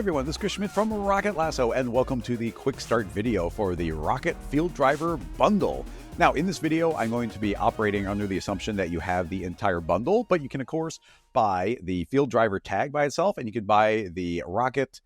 everyone, this is Chris Schmidt from Rocket Lasso, and welcome to the Quickstart video for the RKT Field Driver Bundle. Now, in this video, I'm going to be operating under the assumption that you have the entire bundle, but you can, of course, buy the Field Driver Tag by itself, and you can buy the RKT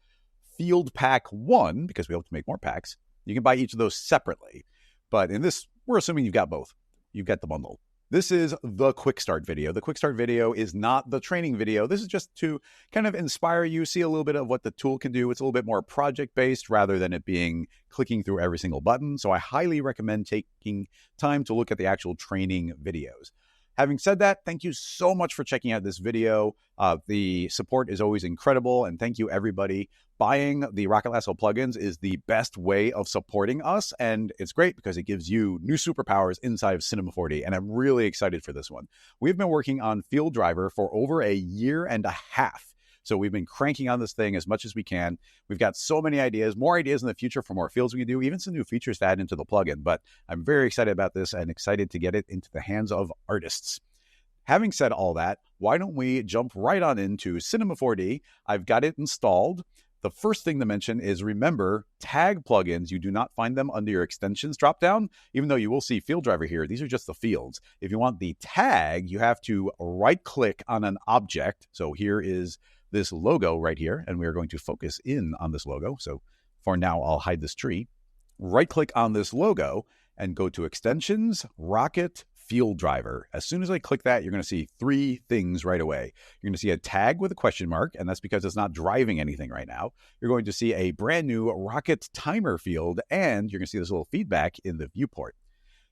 Field Pack 1, because we hope to make more packs. You can buy each of those separately. But in this, we're assuming you've got both. You've got the bundle. This is the Quickstart video. The Quickstart video is not the training video. This is just to kind of inspire you, see a little bit of what the tool can do. It's a little bit more project-based rather than it being clicking through every single button. So I highly recommend taking time to look at the actual training videos. Having said that, thank you so much for checking out this video. The support is always incredible, and thank you, everybody. Buying the Rocket Lasso plugins is the best way of supporting us, and it's great because it gives you new superpowers inside of Cinema 4D, and I'm really excited for this one. We've been working on Field Driver for over a year and a half. So we've been cranking on this thing as much as we can. We've got so many ideas, more ideas in the future for more fields we can do, even some new features to add into the plugin. But I'm very excited about this and excited to get it into the hands of artists. Having said all that, why don't we jump right on into Cinema 4D? I've got it installed. The first thing to mention is, remember, tag plugins, you do not find them under your extensions dropdown, even though you will see Field Driver here. These are just the fields. If you want the tag, you have to right-click on an object. So here is this logo right here, and we are going to focus in on this logo. So for now, I'll hide this tree. Right-click on this logo and go to Extensions, RKT Field Driver. As soon as I click that, you're going to see three things right away. You're going to see a tag with a question mark, and that's because it's not driving anything right now. You're going to see a brand new RKT Timer Field, and you're going to see this little feedback in the viewport.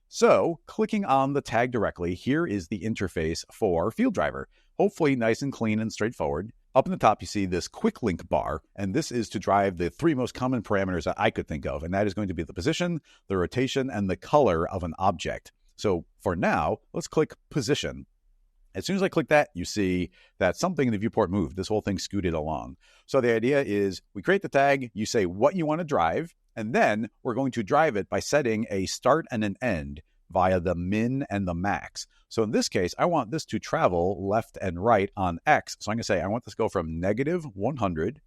So clicking on the tag directly, here is the interface for Field Driver. Hopefully nice and clean and straightforward. Up in the top, you see this quick link bar, and this is to drive the three most common parameters that I could think of, and that is going to be the position, the rotation, and the color of an object. So for now, let's click position. As soon as I click that, you see that something in the viewport moved. This whole thing scooted along. So the idea is we create the tag, you say what you want to drive, and then we're going to drive it by setting a start and an end via the min and the max. So in this case, I want this to travel left and right on X. So I'm going to say I want this to go from negative 100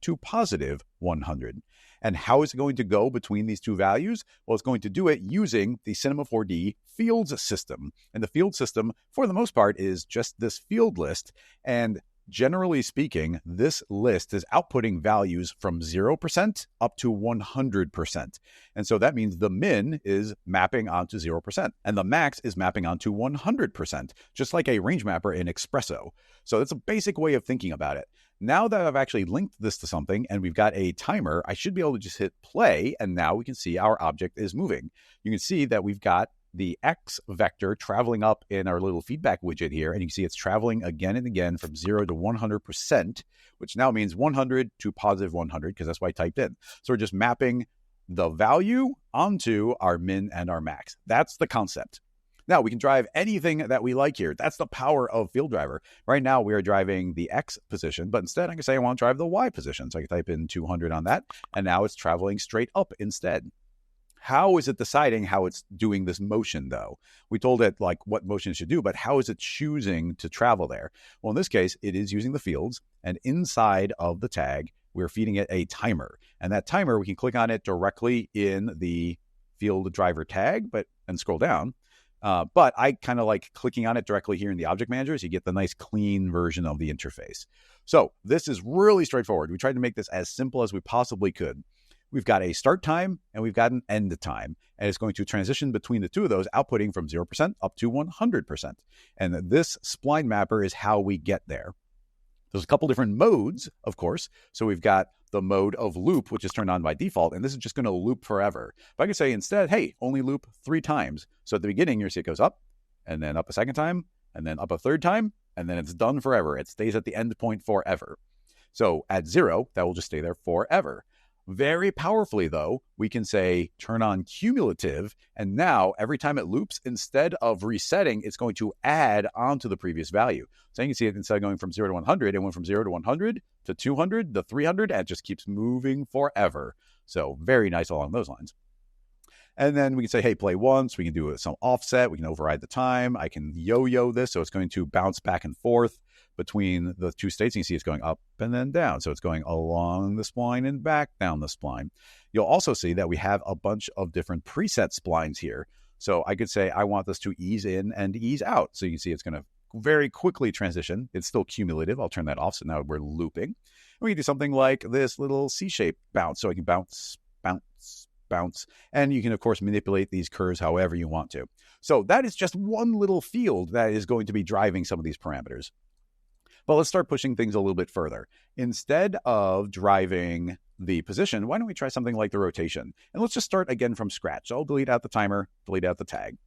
to positive 100. And how is it going to go between these two values? Well, it's going to do it using the Cinema 4D fields system. And the field system, for the most part, is just this field list. And generally speaking, this list is outputting values from 0% up to 100%. And so that means the min is mapping onto 0%, and the max is mapping onto 100%, just like a range mapper in Espresso. So that's a basic way of thinking about it. Now that I've actually linked this to something and we've got a timer, I should be able to just hit play, and now we can see our object is moving. You can see that we've got the X vector traveling up in our little feedback widget here, and you can see it's traveling again and again from 0 to 100%, which now means 100 to positive 100, because that's what I typed in. So we're just mapping the value onto our min and our max. That's the concept. Now, we can drive anything that we like here. That's the power of Field Driver. Right now, we are driving the X position, but instead, I can say I want to drive the Y position. So I can type in 200 on that, and now it's traveling straight up instead. How is it deciding how it's doing this motion, though? We told it like what motion it should do, but how is it choosing to travel there? Well, in this case, it is using the fields, and inside of the tag, we're feeding it a timer. And that timer, we can click on it directly in the Field Driver Tag, and scroll down. But I kind of like clicking on it directly here in the object manager, so you get the nice clean version of the interface. So this is really straightforward. We tried to make this as simple as we possibly could. We've got a start time and we've got an end time, and it's going to transition between the two of those, outputting from 0% up to 100%. And this spline mapper is how we get there. There's a couple different modes, of course. So we've got the mode of loop, which is turned on by default, and this is just going to loop forever. But I can say instead, hey, only loop 3 times. So at the beginning, you see it goes up, and then up a second time, and then up a third time, and then it's done forever. It stays at the end point forever. So at 0, that will just stay there forever. Very powerfully, though, we can say turn on cumulative, and now every time it loops, instead of resetting, it's going to add onto the previous value. So you can see it, instead of going from 0 to 100, it went from 0 to 100 to 200 to 300, and it just keeps moving forever. So very nice along those lines. And then we can say, hey, play once. We can do some offset. We can override the time. I can yo-yo this, so it's going to bounce back and forth between the two states. And you see it's going up and then down. So it's going along the spline and back down the spline. You'll also see that we have a bunch of different preset splines here. So I could say I want this to ease in and ease out. So you can see it's going to very quickly transition. It's still cumulative. I'll turn that off. So now we're looping. We can do something like this little C-shape bounce. So I can bounce, bounce, bounce. And you can, of course, manipulate these curves however you want to. So that is just one little field that is going to be driving some of these parameters. But let's start pushing things a little bit further. Instead of driving the position, why don't we try something like the rotation? And let's just start again from scratch. So I'll delete out the timer, delete out the tag.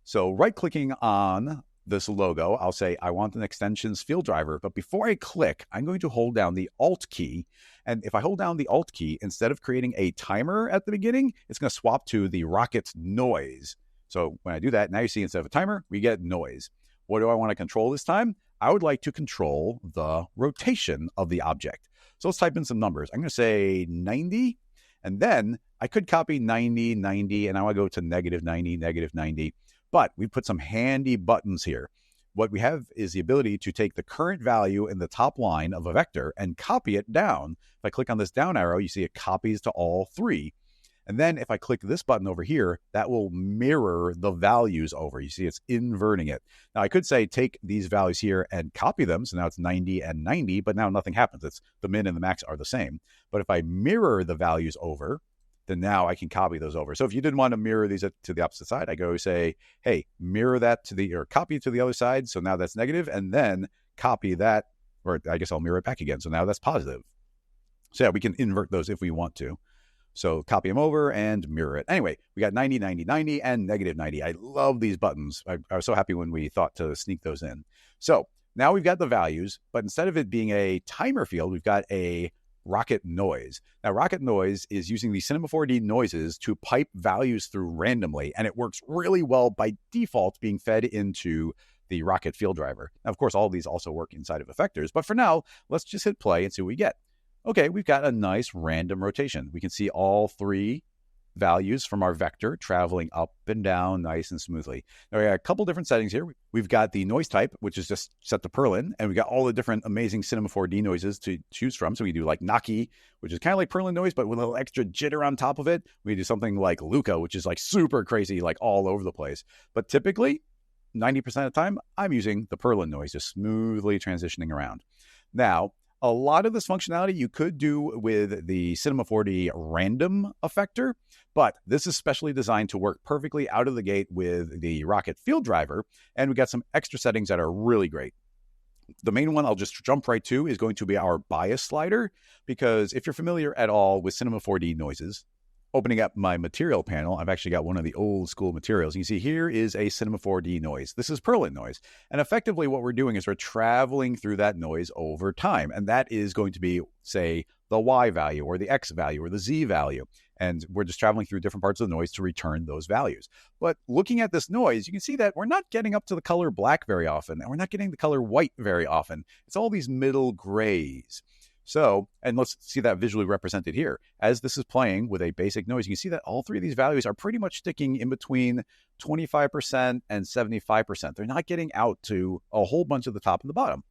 So right-clicking on this logo, I'll say I want an extensions field driver. But before I click, I'm going to hold down the Alt key. And if I hold down the Alt key, instead of creating a timer at the beginning, it's going to swap to the RKT Noise. So when I do that, now you see instead of a timer, we get noise. What do I want to control this time? I would like to control the rotation of the object. So let's type in some numbers. I'm going to say 90, and then I could copy 90, 90, and I want to go to negative 90, negative 90. But we put some handy buttons here. What we have is the ability to take the current value in the top line of a vector and copy it down. If I click on this down arrow, you see it copies to all three. And then if I click this button over here, that will mirror the values over. You see it's inverting it. Now I could say take these values here and copy them. So now it's 90 and 90, but now nothing happens. It's the min and the max are the same. But if I mirror the values over, then now I can copy those over. So if you didn't want to mirror these to the opposite side, I go say, hey, mirror that to the, or copy it to the other side. So now that's negative, and then copy that, or I guess I'll mirror it back again. So now that's positive. So yeah, we can invert those if we want to. So copy them over and mirror it. Anyway, we got 90, 90, 90, and negative 90. I love these buttons. I was so happy when we thought to sneak those in. So now we've got the values, but instead of it being a timer field, we've got a RKT Noise. Now, RKT Noise is using the Cinema 4D noises to pipe values through randomly, and it works really well by default being fed into the RKT Field Driver. Now, of course, all of these also work inside of effectors, but for now, let's just hit play and see what we get. Okay, we've got a nice random rotation. We can see all three values from our vector traveling up and down nice and smoothly. Now we got a couple different settings here. We've got the noise type, which is just set to Perlin, and we got all the different amazing Cinema 4D noises to choose from. So we do like Naki, which is kind of like Perlin noise, but with a little extra jitter on top of it. We do something like Luca, which is like super crazy, like all over the place. But typically, 90% of the time, I'm using the Perlin noise, just smoothly transitioning around. Now, a lot of this functionality you could do with the Cinema 4D random effector, but this is specially designed to work perfectly out of the gate with the RKT Field Driver, and we got some extra settings that are really great. The main one I'll just jump right to is going to be our bias slider, because if you're familiar at all with Cinema 4D noises, opening up my material panel, I've actually got one of the old school materials. You can see here is a Cinema 4D noise. This is Perlin noise. And effectively what we're doing is we're traveling through that noise over time. And that is going to be, say, the Y value or the X value or the Z value. And we're just traveling through different parts of the noise to return those values. But looking at this noise, you can see that we're not getting up to the color black very often, and we're not getting the color white very often. It's all these middle grays. So, and let's see that visually represented here. As this is playing with a basic noise, you can see that all three of these values are pretty much sticking in between 25% and 75%. They're not getting out to a whole bunch of the top and the bottom.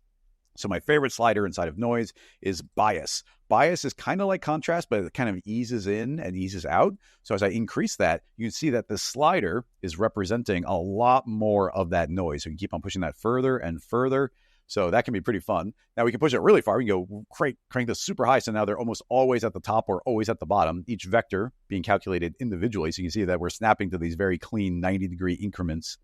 So my favorite slider inside of noise is bias. Bias is kind of like contrast, but it kind of eases in and eases out. So as I increase that, you can see that the slider is representing a lot more of that noise. So you can keep on pushing that further and further. So that can be pretty fun. Now we can push it really far. We can go crank this super high. So now they're almost always at the top or always at the bottom, each vector being calculated individually. So you can see that we're snapping to these very clean 90-degree increments.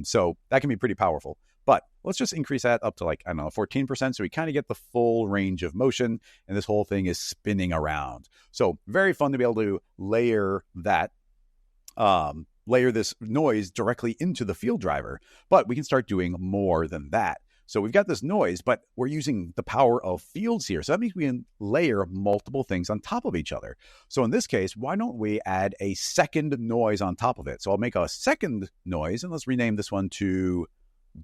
So that can be pretty powerful. But let's just increase that up to like, I don't know, 14%. So we kind of get the full range of motion, and this whole thing is spinning around. So very fun to be able to layer that, layer this noise directly into the field driver. But we can start doing more than that. So we've got this noise, but we're using the power of fields here. So that means we can layer multiple things on top of each other. So in this case, why don't we add a second noise on top of it? So I'll make a second noise, and let's rename this one to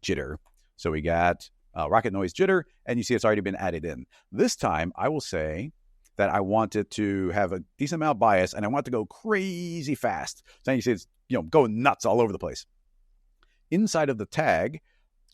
jitter. So we got RKT Noise Jitter, and you see it's already been added in. This time, I will say that I want it to have a decent amount of bias, and I want it to go crazy fast. So you see it's going nuts all over the place. Inside of the tag,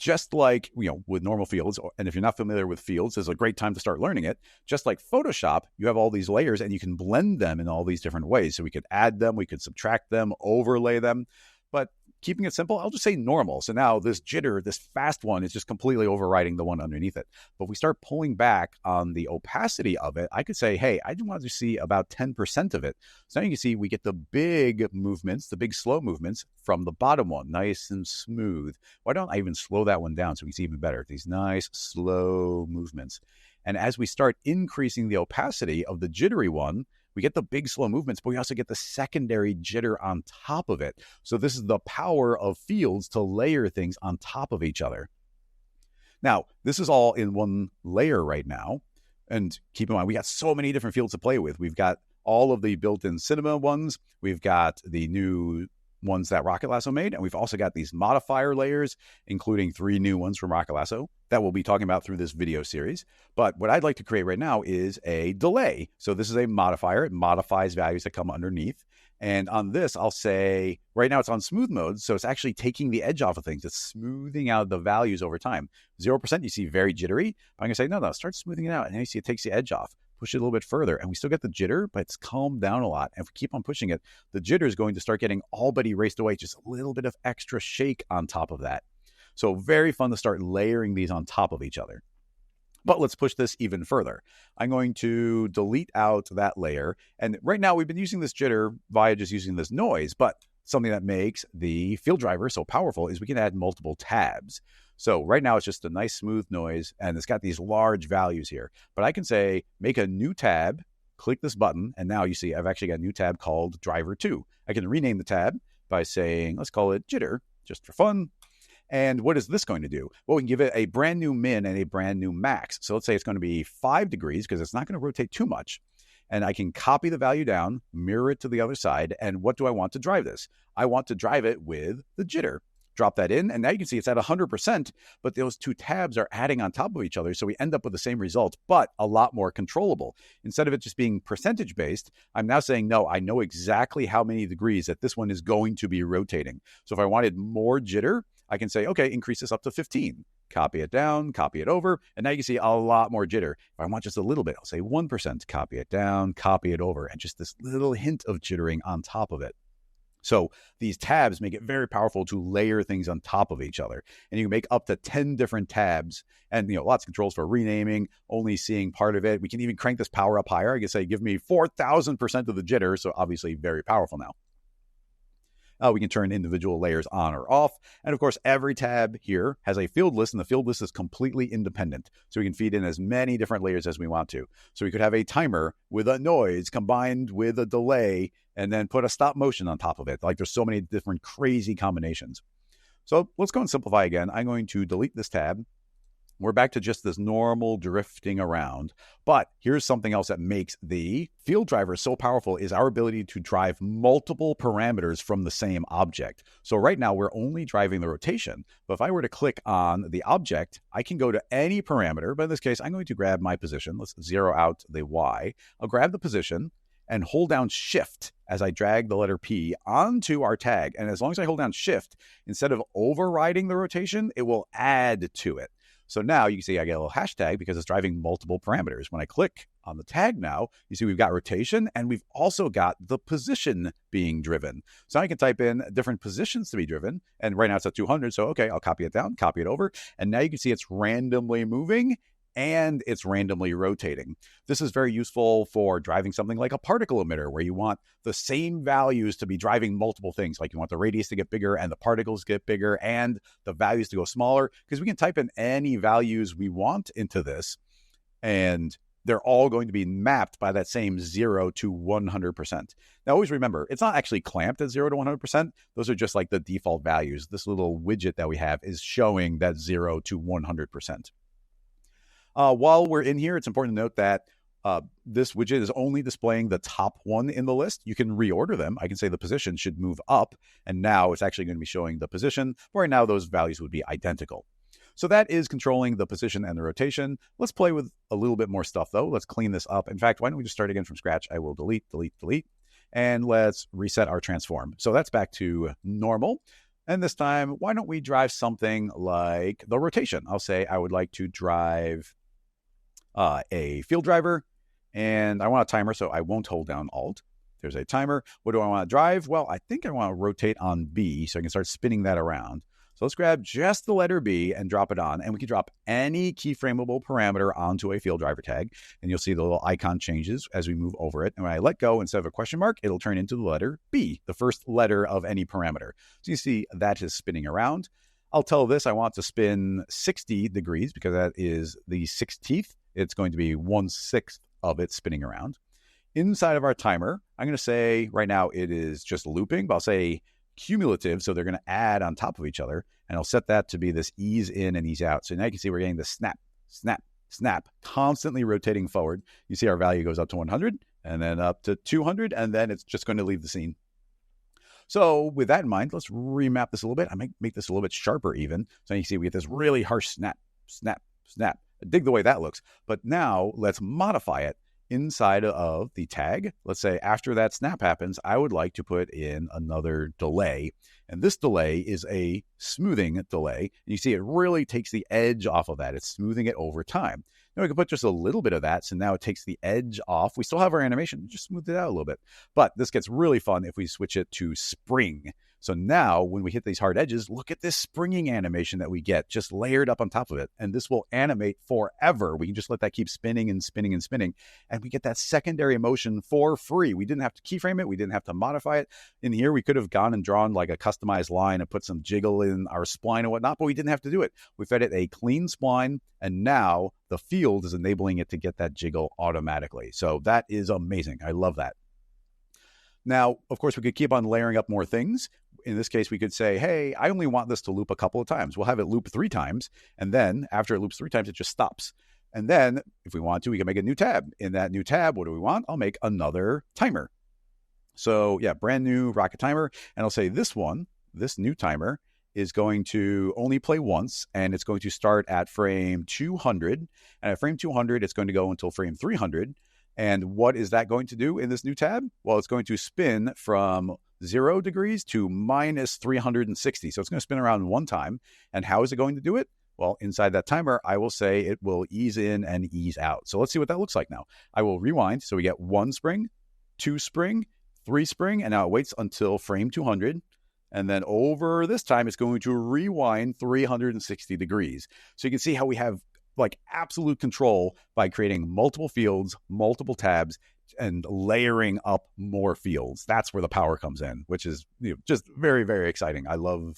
just like, with normal fields, and if you're not familiar with fields, this is a great time to start learning it. Just like Photoshop, you have all these layers and you can blend them in all these different ways. So we could add them, we could subtract them, overlay them. But keeping it simple, I'll just say normal. So now this jitter, this fast one, is just completely overriding the one underneath it. But if we start pulling back on the opacity of it, I could say, hey, I just want to see about 10% of it. So now you can see we get the big movements, the big slow movements from the bottom one, nice and smooth. Why don't I even slow that one down so we can see even better? These nice slow movements. And as we start increasing the opacity of the jittery one, we get the big slow movements, but we also get the secondary jitter on top of it. So this is the power of fields to layer things on top of each other. Now, this is all in one layer right now. And keep in mind, we got so many different fields to play with. We've got all of the built-in cinema ones. We've got the new ones that Rocket Lasso made. And we've also got these modifier layers, including 3 new ones from Rocket Lasso that we'll be talking about through this video series. But what I'd like to create right now is a delay. So this is a modifier. It modifies values that come underneath. And on this, I'll say, right now it's on smooth mode. So it's actually taking the edge off of things. It's smoothing out the values over time. 0%, you see very jittery. But I'm going to say, no, start smoothing it out. And then you see it takes the edge off. Push it a little bit further, and we still get the jitter, but it's calmed down a lot. And if we keep on pushing it, the jitter is going to start getting all but erased away, just a little bit of extra shake on top of that. So very fun to start layering these on top of each other. But let's push this even further. I'm going to delete out that layer. And right now we've been using this jitter via just using this noise, but something that makes the field driver so powerful is we can add multiple tabs. So right now it's just a nice smooth noise, and it's got these large values here. But I can say, make a new tab, click this button, and now you see I've actually got a new tab called Driver 2. I can rename the tab by saying, let's call it Jitter, just for fun. And what is this going to do? Well, we can give it a brand new min and a brand new max. So let's say it's going to be 5 degrees because it's not going to rotate too much. And I can copy the value down, mirror it to the other side. And what do I want to drive this? I want to drive it with the jitter. Drop that in, and now you can see it's at 100%, but those 2 tabs are adding on top of each other, so we end up with the same result, but a lot more controllable. Instead of it just being percentage-based, I'm now saying, no, I know exactly how many degrees that this one is going to be rotating. So if I wanted more jitter, I can say, okay, increase this up to 15. Copy it down, copy it over, and now you can see a lot more jitter. If I want just a little bit, I'll say 1%, copy it down, copy it over, and just this little hint of jittering on top of it. So these tabs make it very powerful to layer things on top of each other. And you can make up to 10 different tabs and, lots of controls for renaming, only seeing part of it. We can even crank this power up higher. I can say, give me 4,000% of the jitter. So obviously very powerful now. We can turn individual layers on or off. And of course, every tab here has a field list, and the field list is completely independent. So we can feed in as many different layers as we want to. So we could have a timer with a noise combined with a delay, and then put a stop motion on top of it. Like, there's so many different crazy combinations. So let's go and simplify again. I'm going to delete this tab. We're back to just this normal drifting around. But here's something else that makes the field driver so powerful is our ability to drive multiple parameters from the same object. So right now we're only driving the rotation. But if I were to click on the object, I can go to any parameter. But in this case, I'm going to grab my position. Let's zero out the Y. I'll grab the position and hold down Shift as I drag the letter P onto our tag. And as long as I hold down Shift, instead of overriding the rotation, it will add to it. So now you can see I get a little hashtag because it's driving multiple parameters. When I click on the tag now, you see we've got rotation, and we've also got the position being driven. So I can type in different positions to be driven. And right now it's at 200. So, okay, I'll copy it down, copy it over. And now you can see it's randomly moving and it's randomly rotating. This is very useful for driving something like a particle emitter, where you want the same values to be driving multiple things. Like, you want the radius to get bigger and the particles get bigger and the values to go smaller, because we can type in any values we want into this, and they're all going to be mapped by that same 0 to 100%. Now, always remember, it's not actually clamped at 0 to 100%. Those are just like the default values. This little widget that we have is showing that 0 to 100%. While we're in here, it's important to note that this widget is only displaying the top one in the list. You can reorder them. I can say the position should move up, and now it's actually going to be showing the position. Right now, those values would be identical. So that is controlling the position and the rotation. Let's play with a little bit more stuff, though. Let's clean this up. In fact, why don't we just start again from scratch? I will delete, and let's reset our transform. So that's back to normal. And this time, why don't we drive something like the rotation? I'll say I would like to drive a field driver, and I want a timer, so I won't hold down Alt. There's a timer. What do I want to drive? Well, I think I want to rotate on B so I can start spinning that around. So let's grab just the letter B and drop it on, and we can drop any keyframeable parameter onto a field driver tag, and you'll see the little icon changes as we move over it. And when I let go, instead of a question mark, it'll turn into the letter B, the first letter of any parameter. So you see that is spinning around. I'll tell this I want to spin 60 degrees because that is the 16th. It's going to be 1/6 of it spinning around. Inside of our timer, I'm going to say right now it is just looping, but I'll say cumulative, so they're going to add on top of each other, and I'll set that to be this ease in and ease out. So now you can see we're getting the snap, snap, snap, constantly rotating forward. You see our value goes up to 100, and then up to 200, and then it's just going to leave the scene. So with that in mind, let's remap this a little bit. I might make this a little bit sharper even. So you can see we get this really harsh snap, snap, snap. I dig the way that looks. But now let's modify it inside of the tag. Let's say after that snap happens, I would like to put in another delay. And this delay is a smoothing delay. And you see it really takes the edge off of that. It's smoothing it over time. Now we can put just a little bit of that. So now it takes the edge off. We still have our animation, just smooth it out a little bit. But this gets really fun if we switch it to spring. So now when we hit these hard edges, look at this springing animation that we get just layered up on top of it. And this will animate forever. We can just let that keep spinning and spinning and spinning. And we get that secondary motion for free. We didn't have to keyframe it. We didn't have to modify it. In here, we could have gone and drawn like a customized line and put some jiggle in our spline and whatnot, but we didn't have to do it. We fed it a clean spline, and now the field is enabling it to get that jiggle automatically. So that is amazing. I love that. Now, of course, we could keep on layering up more things. In this case, we could say, hey, I only want this to loop a couple of times. We'll have it loop 3 times. And then after it loops 3 times, it just stops. And then if we want to, we can make a new tab. In that new tab, what do we want? I'll make another timer. So yeah, brand new Rocket timer. And I'll say this one, this new timer is going to only play once, and it's going to start at frame 200. And at frame 200, it's going to go until frame 300. And what is that going to do in this new tab? Well, it's going to spin from 0 degrees to minus 360. So it's going to spin around one time. And how is it going to do it? Well, inside that timer, I will say it will ease in and ease out. So let's see what that looks like now. I will rewind. So we get 1 spring, 2 spring, 3 spring, and now it waits until frame 200. And then over this time, it's going to rewind 360 degrees. So you can see how we have like absolute control by creating multiple fields, multiple tabs, and layering up more fields. That's where the power comes in, which is just very, very exciting. I love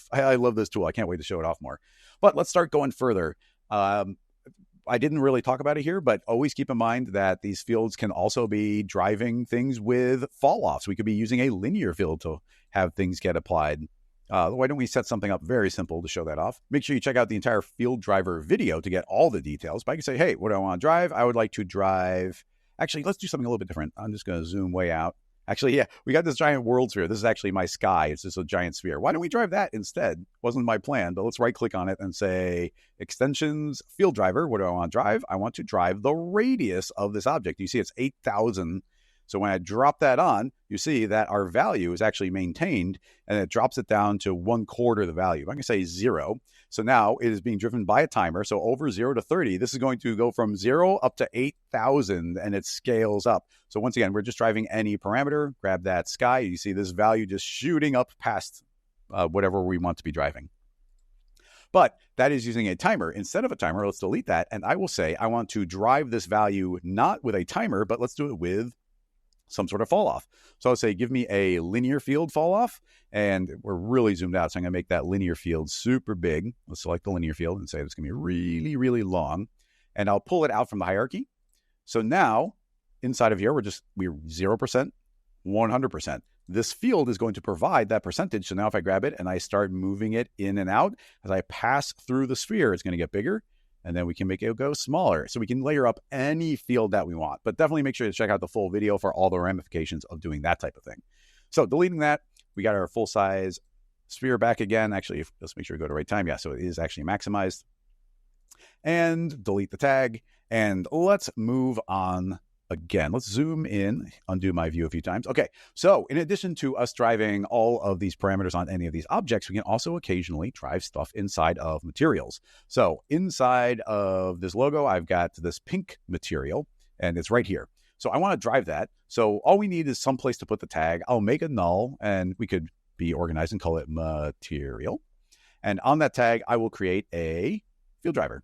this tool. I can't wait to show it off more. But let's start going further. I didn't really talk about it here, but always keep in mind that these fields can also be driving things with falloffs. We could be using a linear field to have things get applied. Why don't we set something up very simple to show that off? Make sure you check out the entire field driver video to get all the details. But I can say, hey, what do I want to drive? I would like to drive. Actually, let's do something a little bit different. I'm just going to zoom way out. Actually, yeah, we got this giant world sphere. This is actually my sky. It's just a giant sphere. Why don't we drive that instead? Wasn't my plan, but let's right click on it and say extensions, field driver. What do I want to drive? I want to drive the radius of this object. You see it's 8,000. So when I drop that on, you see that our value is actually maintained, and it drops it down to 1/4 the value. I'm going to say 0. So now it is being driven by a timer. So over 0 to 30, this is going to go from 0 up to 8,000, and it scales up. So once again, we're just driving any parameter. Grab that sky. You see this value just shooting up past whatever we want to be driving. But that is using a timer. Instead of a timer, let's delete that. And I will say I want to drive this value not with a timer, but let's do it with some sort of fall off. So I'll say, give me a linear field fall off, and we're really zoomed out. So I'm going to make that linear field super big. Let's select the linear field and say it's going to be really, really long, and I'll pull it out from the hierarchy. So now inside of here, we're 0%, 100%. This field is going to provide that percentage. So now if I grab it and I start moving it in and out, as I pass through the sphere, it's going to get bigger. And then we can make it go smaller. So we can layer up any field that we want. But definitely make sure to check out the full video for all the ramifications of doing that type of thing. So deleting that, we got our full size sphere back again. Actually, let's make sure we go to right time. Yeah, so it is actually maximized. And delete the tag. And let's move on again. Let's zoom in, undo my view a few times. Okay, so in addition to us driving all of these parameters on any of these objects, we can also occasionally drive stuff inside of materials. So inside of this logo, I've got this pink material, and it's right here. So I want to drive that. So all we need is some place to put the tag. I'll make a null, and we could be organized and call it material. And on that tag, I will create a field driver.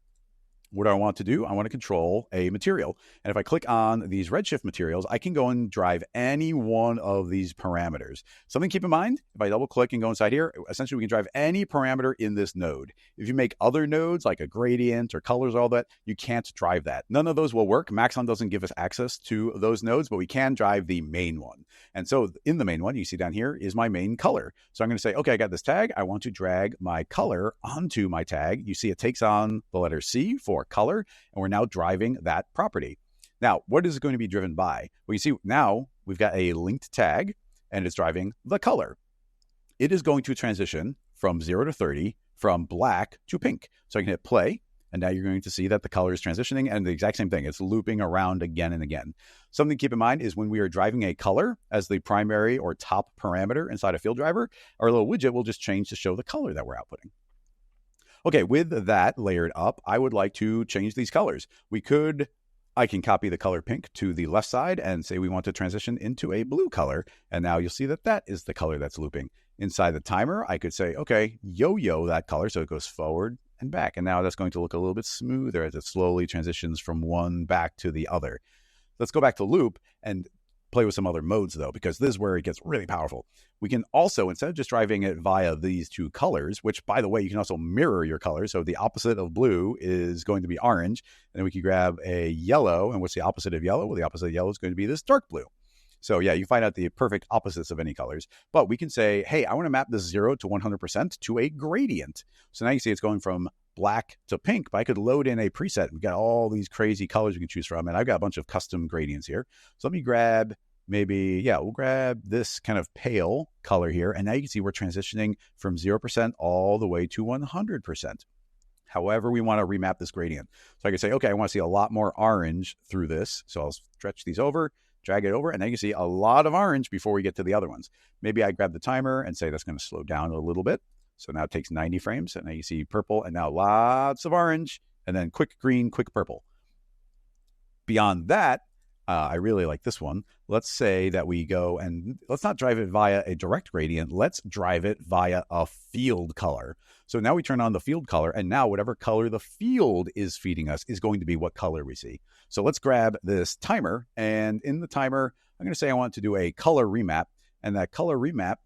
What do I want to do? I want to control a material. And if I click on these redshift materials, I can go and drive any one of these parameters. Something to keep in mind, if I double click and go inside here, essentially we can drive any parameter in this node. If you make other nodes like a gradient or colors or all that, you can't drive that. None of those will work. Maxon doesn't give us access to those nodes, but we can drive the main one. And so in the main one, you see down here is my main color. So I'm going to say, okay, I got this tag. I want to drag my color onto my tag. You see it takes on the letter C for color, and we're now driving that property. Now, what is it going to be driven by? Well, you see now we've got a linked tag, and it's driving the color. It is going to transition from 0 to 30, from black to pink. So I can hit play, and now you're going to see that the color is transitioning, and the exact same thing. It's looping around again and again. Something to keep in mind is when we are driving a color as the primary or top parameter inside a field driver, our little widget will just change to show the color that we're outputting. Okay, with that layered up, I would like to change these colors. I can copy the color pink to the left side and say we want to transition into a blue color. And now you'll see that that is the color that's looping. Inside the timer, I could say, okay, yo-yo that color. So it goes forward and back. And now that's going to look a little bit smoother as it slowly transitions from one back to the other. Let's go back to loop and play with some other modes though, because this is where it gets really powerful. We can also, instead of just driving it via these two colors, which by the way, you can also mirror your colors. So the opposite of blue is going to be orange. And then we can grab a yellow. And what's the opposite of yellow? Well, the opposite of yellow is going to be this dark blue. So yeah, you find out the perfect opposites of any colors. But we can say, hey, I want to map this 0 to 100% to a gradient. So now you see it's going from black to pink, but I could load in a preset. We've got all these crazy colors we can choose from, and I've got a bunch of custom gradients here. So let me grab we'll grab this kind of pale color here, and now you can see we're transitioning from 0% all the way to 100%. However we want to remap this gradient. So I can say, okay, I want to see a lot more orange through this. So I'll stretch these over, drag it over, and now you can see a lot of orange before we get to the other ones. Maybe I grab the timer and say that's going to slow down a little bit. So now it takes 90 frames, and now you see purple, and now lots of orange, and then quick green, quick purple. Beyond that, I really like this one. Let's say that we go and let's not drive it via a direct gradient. Let's drive it via a field color. So now we turn on the field color, and now whatever color the field is feeding us is going to be what color we see. So let's grab this timer, and in the timer, I'm going to say I want to do a color remap, and that color remap,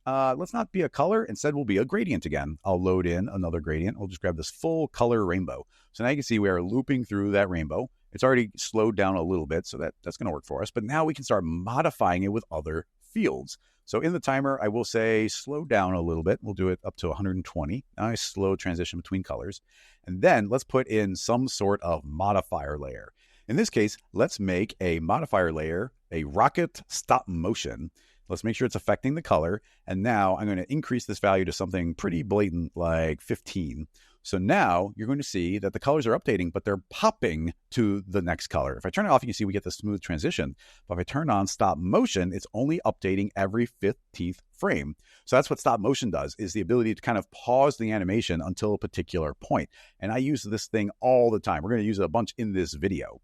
let's not be a color. Instead, we'll be a gradient again. I'll load in another gradient. We'll just grab this full color rainbow. So now you can see we are looping through that rainbow. It's already slowed down a little bit, so that's going to work for us. But now we can start modifying it with other fields. So in the timer, I will say slow down a little bit. We'll do it up to 120. Nice slow transition between colors. And then let's put in some sort of modifier layer. In this case, let's make a modifier layer, a rocket stop motion. Let's make sure it's affecting the color. And now I'm going to increase this value to something pretty blatant like 15. So now you're going to see that the colors are updating, but they're popping to the next color. If I turn it off, you can see we get the smooth transition. But if I turn on stop motion, it's only updating every 15th frame. So that's what stop motion does, is the ability to kind of pause the animation until a particular point. And I use this thing all the time. We're going to use it a bunch in this video.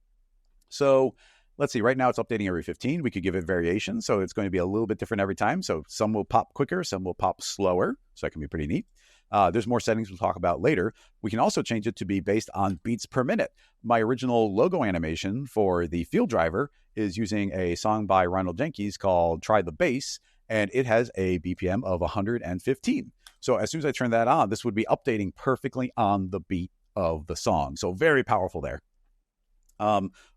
So let's see, right now it's updating every 15. We could give it variation. So it's going to be a little bit different every time. So some will pop quicker, some will pop slower. So that can be pretty neat. There's more settings we'll talk about later. We can also change it to be based on beats per minute. My original logo animation for the field driver is using a song by Ronald Jenkins called Try the Bass, and it has a BPM of 115. So as soon as I turn that on, this would be updating perfectly on the beat of the song. So very powerful there.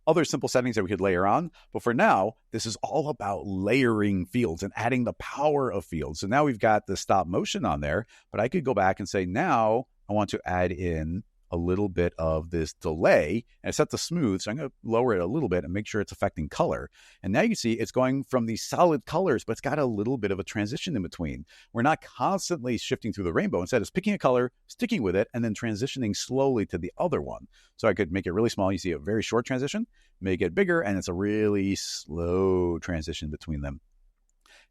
Other simple settings that we could layer on. But for now, this is all about layering fields and adding the power of fields. So now we've got the stop motion on there, but I could go back and say, now I want to add in a little bit of this delay, and it's set to smooth. So I'm going to lower it a little bit and make sure it's affecting color. And now you can see it's going from these solid colors, but it's got a little bit of a transition in between. We're not constantly shifting through the rainbow. Instead, it's picking a color, sticking with it, and then transitioning slowly to the other one. So I could make it really small. You see a very short transition, make it bigger, and it's a really slow transition between them.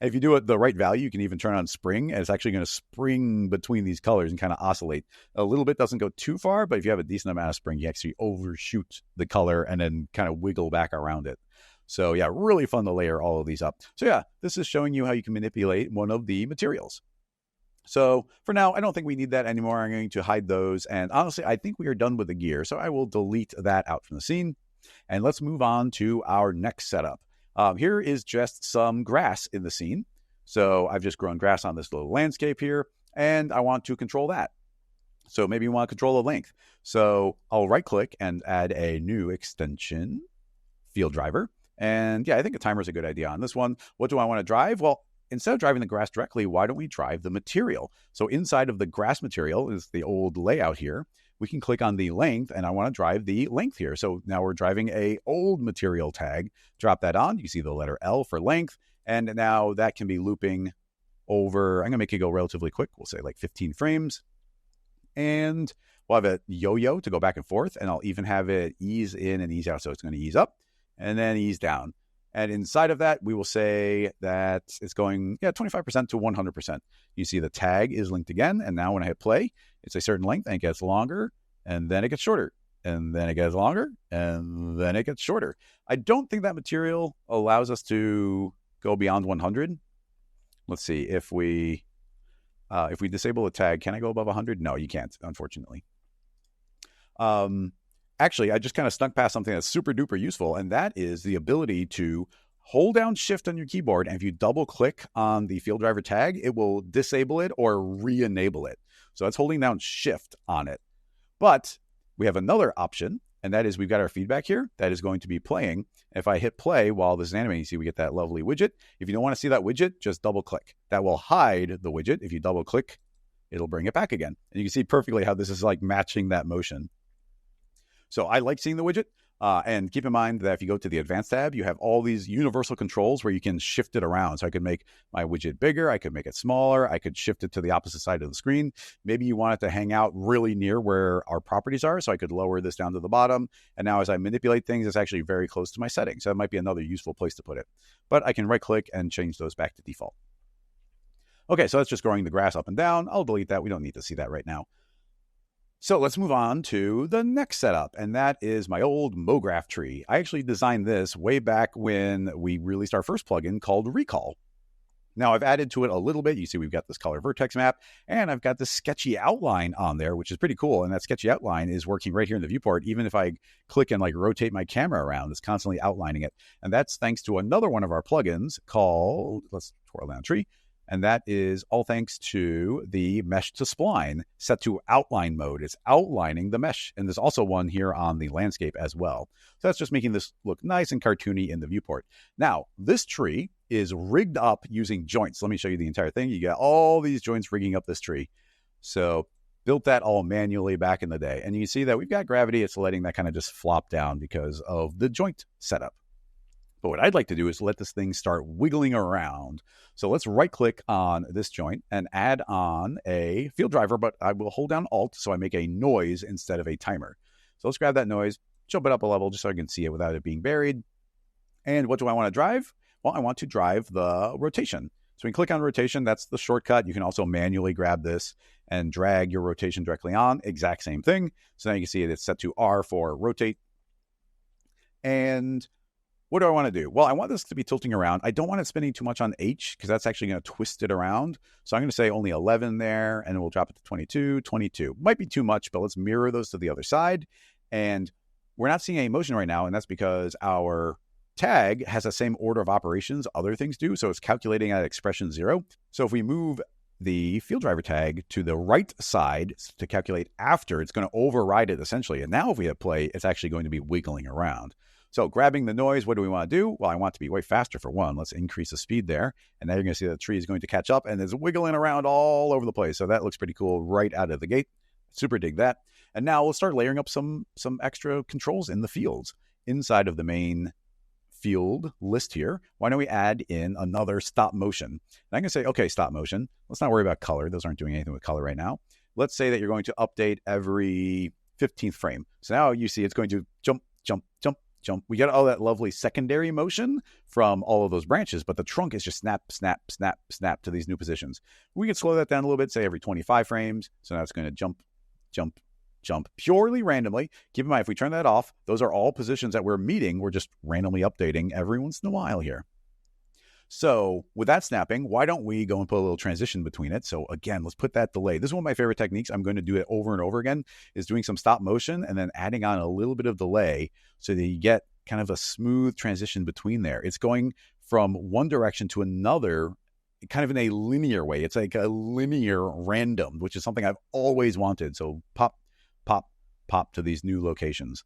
And if you do it the right value, you can even turn on spring, and it's actually going to spring between these colors and kind of oscillate a little bit. Doesn't go too far, but if you have a decent amount of spring, you actually overshoot the color and then kind of wiggle back around it. So yeah, really fun to layer all of these up. So yeah, this is showing you how you can manipulate one of the materials. So for now, I don't think we need that anymore. I'm going to hide those. And honestly, I think we are done with the gear. So I will delete that out from the scene. And let's move on to our next setup. Here is just some grass in the scene. So I've just grown grass on this little landscape here, and I want to control that. So maybe you want to control the length. So I'll right click and add a new extension, field driver. And yeah, I think a timer is a good idea on this one. What do I want to drive? Well, instead of driving the grass directly, why don't we drive the material? So inside of the grass material is the old layout here. We can click on the length, and I want to drive the length here. So now we're driving a old material tag. Drop that on. You see the letter L for length. And now that can be looping over. I'm going to make it go relatively quick. We'll say like 15 frames. And we'll have a yo-yo to go back and forth. And I'll even have it ease in and ease out. So it's going to ease up and then ease down. And inside of that, we will say that it's going 25% to 100%. You see the tag is linked again. And now when I hit play, it's a certain length and it gets longer and then it gets shorter and then it gets longer and then it gets shorter. I don't think that material allows us to go beyond 100. Let's see if we disable the tag, can I go above 100? No, you can't, unfortunately. Actually, I just kind of snuck past something that's super duper useful, and that is the ability to hold down shift on your keyboard. And if you double click on the field driver tag, it will disable it or re-enable it. So that's holding down shift on it. But we have another option, and that is we've got our feedback here that is going to be playing. If I hit play while this is animating, you see we get that lovely widget. If you don't want to see that widget, just double click. That will hide the widget. If you double click, it'll bring it back again. And you can see perfectly how this is like matching that motion. So I like seeing the widget. And keep in mind that if you go to the advanced tab, you have all these universal controls where you can shift it around. So I could make my widget bigger. I could make it smaller. I could shift it to the opposite side of the screen. Maybe you want it to hang out really near where our properties are. So I could lower this down to the bottom. And now as I manipulate things, it's actually very close to my settings. So that might be another useful place to put it. But I can right click and change those back to default. Okay, so that's just growing the grass up and down. I'll delete that. We don't need to see that right now. So let's move on to the next setup, and that is my old mograph tree. I actually designed this way back when we released our first plugin called Recall. Now I've added to it a little bit. You see we've got this color vertex map, and I've got this sketchy outline on there, which is pretty cool. And that sketchy outline is working right here in the viewport. Even if I click and like rotate my camera around, it's constantly outlining it. And that's thanks to another one of our plugins called, let's twirl down tree. And that is all thanks to the mesh to spline set to outline mode. It's outlining the mesh. And there's also one here on the landscape as well. So that's just making this look nice and cartoony in the viewport. Now, this tree is rigged up using joints. Let me show you the entire thing. You got all these joints rigging up this tree. So built that all manually back in the day. And you can see that we've got gravity. It's letting that kind of just flop down because of the joint setup. But what I'd like to do is let this thing start wiggling around. So let's right click on this joint and add on a field driver, but I will hold down Alt so I make a noise instead of a timer. So let's grab that noise, jump it up a level just so I can see it without it being buried. And what do I want to drive? Well, I want to drive the rotation. So when you click on rotation, that's the shortcut. You can also manually grab this and drag your rotation directly on. Exact same thing. So now you can see it's set to R for rotate. And what do I want to do? Well, I want this to be tilting around. I don't want it spinning too much on H because that's actually going to twist it around. So I'm going to say only 11 there, and we'll drop it to 22, 22. Might be too much, but let's mirror those to the other side. And we're not seeing any motion right now, and that's because our tag has the same order of operations other things do. So it's calculating at expression 0. So if we move the field driver tag to the right side to calculate after, it's going to override it essentially. And now if we hit play, it's actually going to be wiggling around. So grabbing the noise, what do we want to do? Well, I want it to be way faster for one. Let's increase the speed there. And now you're going to see the tree is going to catch up and it's wiggling around all over the place. So that looks pretty cool right out of the gate. Super dig that. And now we'll start layering up some extra controls in the fields. Inside of the main field list here, why don't we add in another stop motion? And I'm going to say, okay, stop motion. Let's not worry about color. Those aren't doing anything with color right now. Let's say that you're going to update every 15th frame. So now you see it's going to jump, jump, jump, jump. We get all that lovely secondary motion from all of those branches, but the trunk is just snap, snap, snap, snap to these new positions. We can slow that down a little bit, say every 25 frames. So now it's going to jump, jump, jump purely randomly. Keep in mind, if we turn that off, those are all positions that we're meeting. We're just randomly updating every once in a while here. So with that snapping, why don't we go and put a little transition between it? So again, let's put that delay. This is one of my favorite techniques. I'm going to do it over and over again, is doing some stop motion and then adding on a little bit of delay so that you get kind of a smooth transition between there. It's going from one direction to another kind of in a linear way. It's like a linear random, which is something I've always wanted. So pop, pop, pop to these new locations.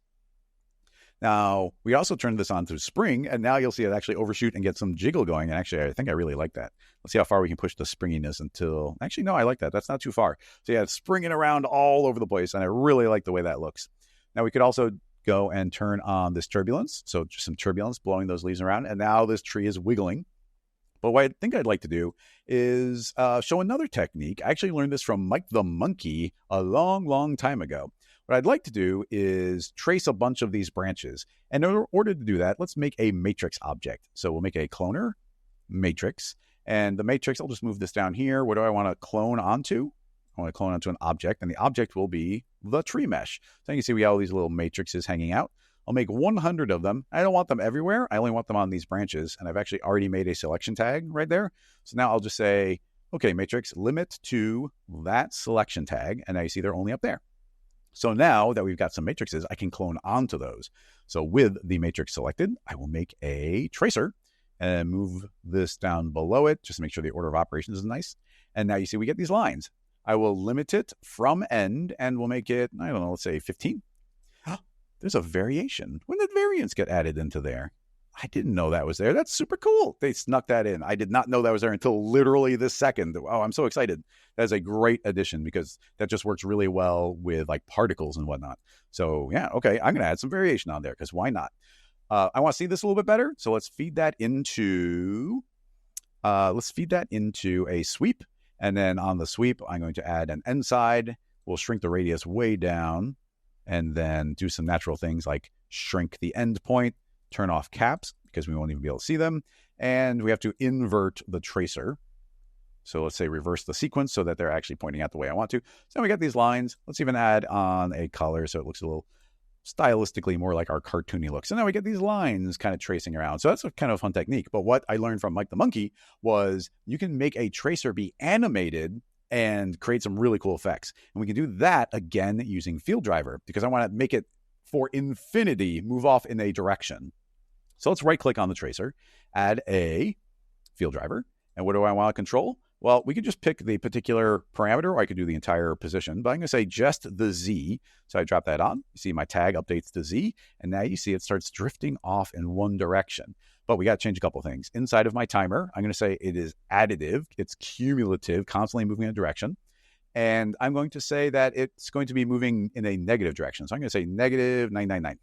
Now, we also turned this on to spring, and now you'll see it actually overshoot and get some jiggle going. And actually, I think I really like that. Let's see how far we can push the springiness until... Actually, no, I like that. That's not too far. So yeah, it's springing around all over the place, and I really like the way that looks. Now, we could also go and turn on this turbulence. So just some turbulence blowing those leaves around, and now this tree is wiggling. But what I think I'd like to do is show another technique. I actually learned this from Mike the Monkey a long, long time ago. What I'd like to do is trace a bunch of these branches. And in order to do that, let's make a matrix object. So we'll make a cloner matrix. And the matrix, I'll just move this down here. What do I want to clone onto? I want to clone onto an object, and the object will be the tree mesh. So you can see we have all these little matrices hanging out. I'll make 100 of them. I don't want them everywhere. I only want them on these branches. And I've actually already made a selection tag right there. So now I'll just say, okay, matrix, limit to that selection tag. And now you see they're only up there. So now that we've got some matrices, I can clone onto those. So with the matrix selected, I will make a tracer and move this down below it just to make sure the order of operations is nice. And now you see we get these lines. I will limit it from end and we'll make it, I don't know, let's say 15. There's a variation. When did variance get added into there? I didn't know that was there. That's super cool. They snuck that in. I did not know that was there until literally this second. Oh, I'm so excited. That is a great addition because that just works really well with like particles and whatnot. So yeah, okay, I'm going to add some variation on there because why not? I want to see this a little bit better. So let's feed that into a sweep. And then on the sweep, I'm going to add an end side. We'll shrink the radius way down and then do some natural things like shrink the end point, turn off caps because we won't even be able to see them. And we have to invert the tracer. So let's say reverse the sequence so that they're actually pointing out the way I want to. So now we got these lines. Let's even add on a color so it looks a little stylistically more like our cartoony look. So now we get these lines kind of tracing around. So that's a kind of fun technique. But what I learned from Mike the Monkey was you can make a tracer be animated and create some really cool effects. And we can do that again using Field Driver because I want to make it for infinity move off in a direction. So let's right click on the tracer, add a Field Driver. And what do I want to control? Well, we could just pick the particular parameter, or I could do the entire position, but I'm going to say just the Z. So I drop that on. You see my tag updates to Z, and now you see it starts drifting off in one direction. But we got to change a couple things. Inside of my timer, I'm going to say it is additive. It's cumulative, constantly moving in a direction. And I'm going to say that it's going to be moving in a negative direction. So I'm going to say negative 999.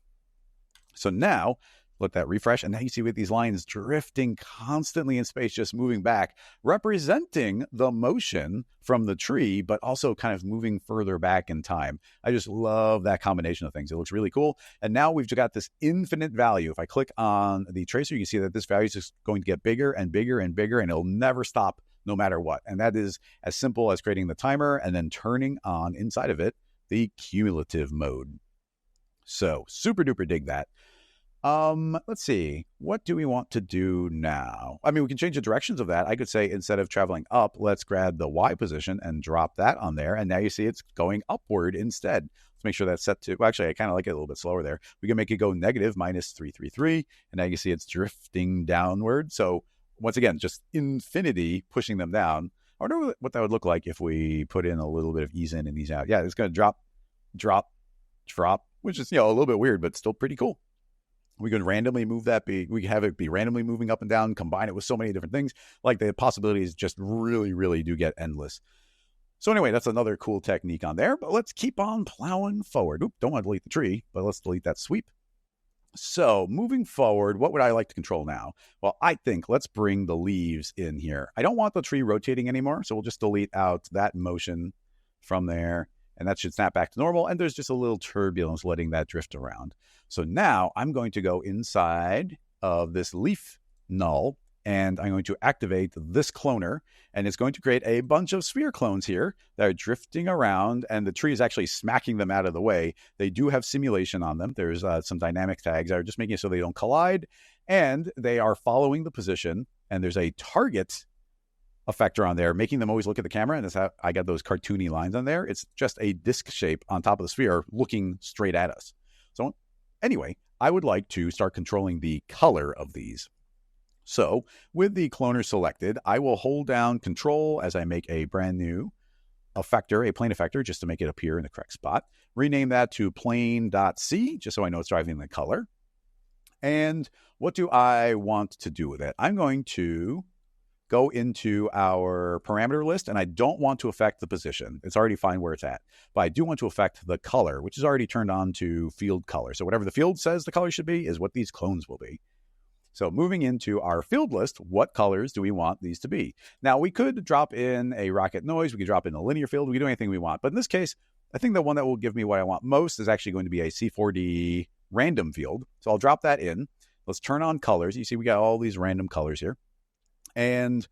So now let that refresh. And now you see with these lines drifting constantly in space, just moving back, representing the motion from the tree, but also kind of moving further back in time. I just love that combination of things. It looks really cool. And now we've got this infinite value. If I click on the tracer, you can see that this value is just going to get bigger and bigger and bigger, and it'll never stop no matter what. And that is as simple as creating the timer and then turning on inside of it the cumulative mode. So super duper dig that. Let's see. What do we want to do now? I mean, we can change the directions of that. I could say instead of traveling up, let's grab the Y position and drop that on there. And now you see it's going upward instead. Let's make sure that's set to, well, actually, I kind of like it a little bit slower there. We can make it go negative -333. And now you see it's drifting downward. So once again, just infinity pushing them down. I wonder what that would look like if we put in a little bit of ease in and ease out. Yeah, it's going to drop, drop, drop, which is, a little bit weird, but still pretty cool. We can randomly move that. We can have it be randomly moving up and down, combine it with so many different things. Like the possibilities just really, really do get endless. So anyway, that's another cool technique on there, but let's keep on plowing forward. Oop, don't want to delete the tree, but let's delete that sweep. So moving forward, what would I like to control now? Well, I think let's bring the leaves in here. I don't want the tree rotating anymore, so we'll just delete out that motion from there, and that should snap back to normal, and there's just a little turbulence letting that drift around. So now I'm going to go inside of this leaf null, and I'm going to activate this cloner, and it's going to create a bunch of sphere clones here that are drifting around, and the tree is actually smacking them out of the way. They do have simulation on them. There's some dynamic tags that are just making it so they don't collide, and they are following the position, and there's a target effector on there, making them always look at the camera, and that's how I got those cartoony lines on there. It's just a disc shape on top of the sphere looking straight at us. So anyway, I would like to start controlling the color of these. So with the cloner selected, I will hold down Control as I make a brand new effector, a plane effector, just to make it appear in the correct spot. Rename that to plane.c, just so I know it's driving the color. And what do I want to do with it? I'm going to go into our parameter list, and I don't want to affect the position. It's already fine where it's at. But I do want to affect the color, which is already turned on to field color. So whatever the field says the color should be is what these clones will be. So moving into our field list, what colors do we want these to be? Now, we could drop in a rocket noise. We could drop in a linear field. We could do anything we want. But in this case, I think the one that will give me what I want most is actually going to be a C4D random field. So I'll drop that in. Let's turn on colors. You see we got all these random colors here. And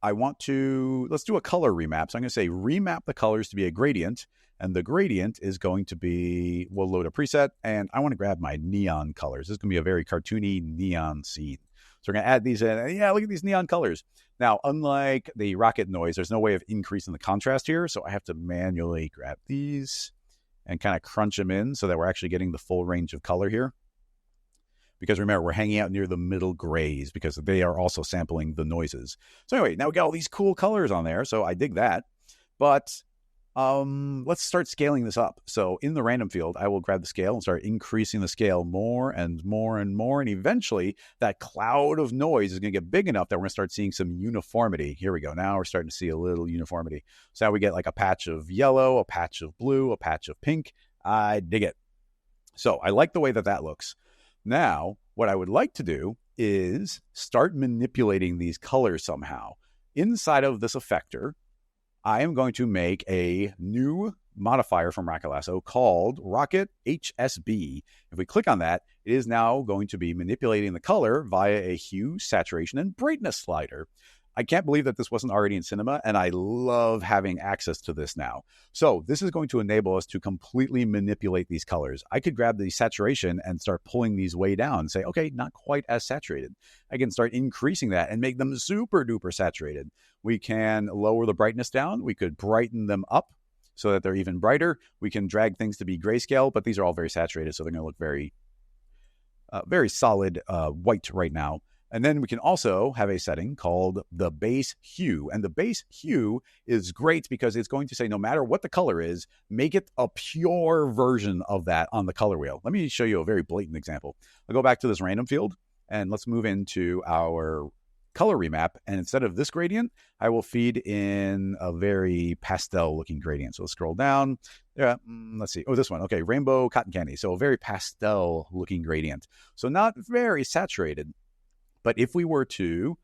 I want to, let's do a color remap. So I'm going to say remap the colors to be a gradient. And the gradient is going to be, we'll load a preset, and I want to grab my neon colors. This is going to be a very cartoony neon scene. So we're going to add these in. And yeah, look at these neon colors. Now, unlike the rocket noise, there's no way of increasing the contrast here. So I have to manually grab these and kind of crunch them in so that we're actually getting the full range of color here. Because remember, we're hanging out near the middle grays because they are also sampling the noises. So anyway, now we got all these cool colors on there. So I dig that. But let's start scaling this up. So in the random field, I will grab the scale and start increasing the scale more and more and more. And eventually that cloud of noise is going to get big enough that we're going to start seeing some uniformity. Here we go. Now we're starting to see a little uniformity. So now we get like a patch of yellow, a patch of blue, a patch of pink. I dig it. So I like the way that that looks. Now, what I would like to do is start manipulating these colors somehow. Inside of this effector, I am going to make a new modifier from Rocket Lasso called Rocket HSB. If we click on that, it is now going to be manipulating the color via a hue, saturation, and brightness slider. I can't believe that this wasn't already in Cinema, and I love having access to this now. So this is going to enable us to completely manipulate these colors. I could grab the saturation and start pulling these way down and say, okay, not quite as saturated. I can start increasing that and make them super duper saturated. We can lower the brightness down. We could brighten them up so that they're even brighter. We can drag things to be grayscale, but these are all very saturated, so they're going to look very solid white right now. And then we can also have a setting called the base hue. And the base hue is great because it's going to say no matter what the color is, make it a pure version of that on the color wheel. Let me show you a very blatant example. I'll go back to this random field and let's move into our color remap. And instead of this gradient, I will feed in a very pastel looking gradient. So let's scroll down. Yeah, let's see. Oh, this one. Okay, rainbow cotton candy. So a very pastel looking gradient. So not very saturated. But if we were to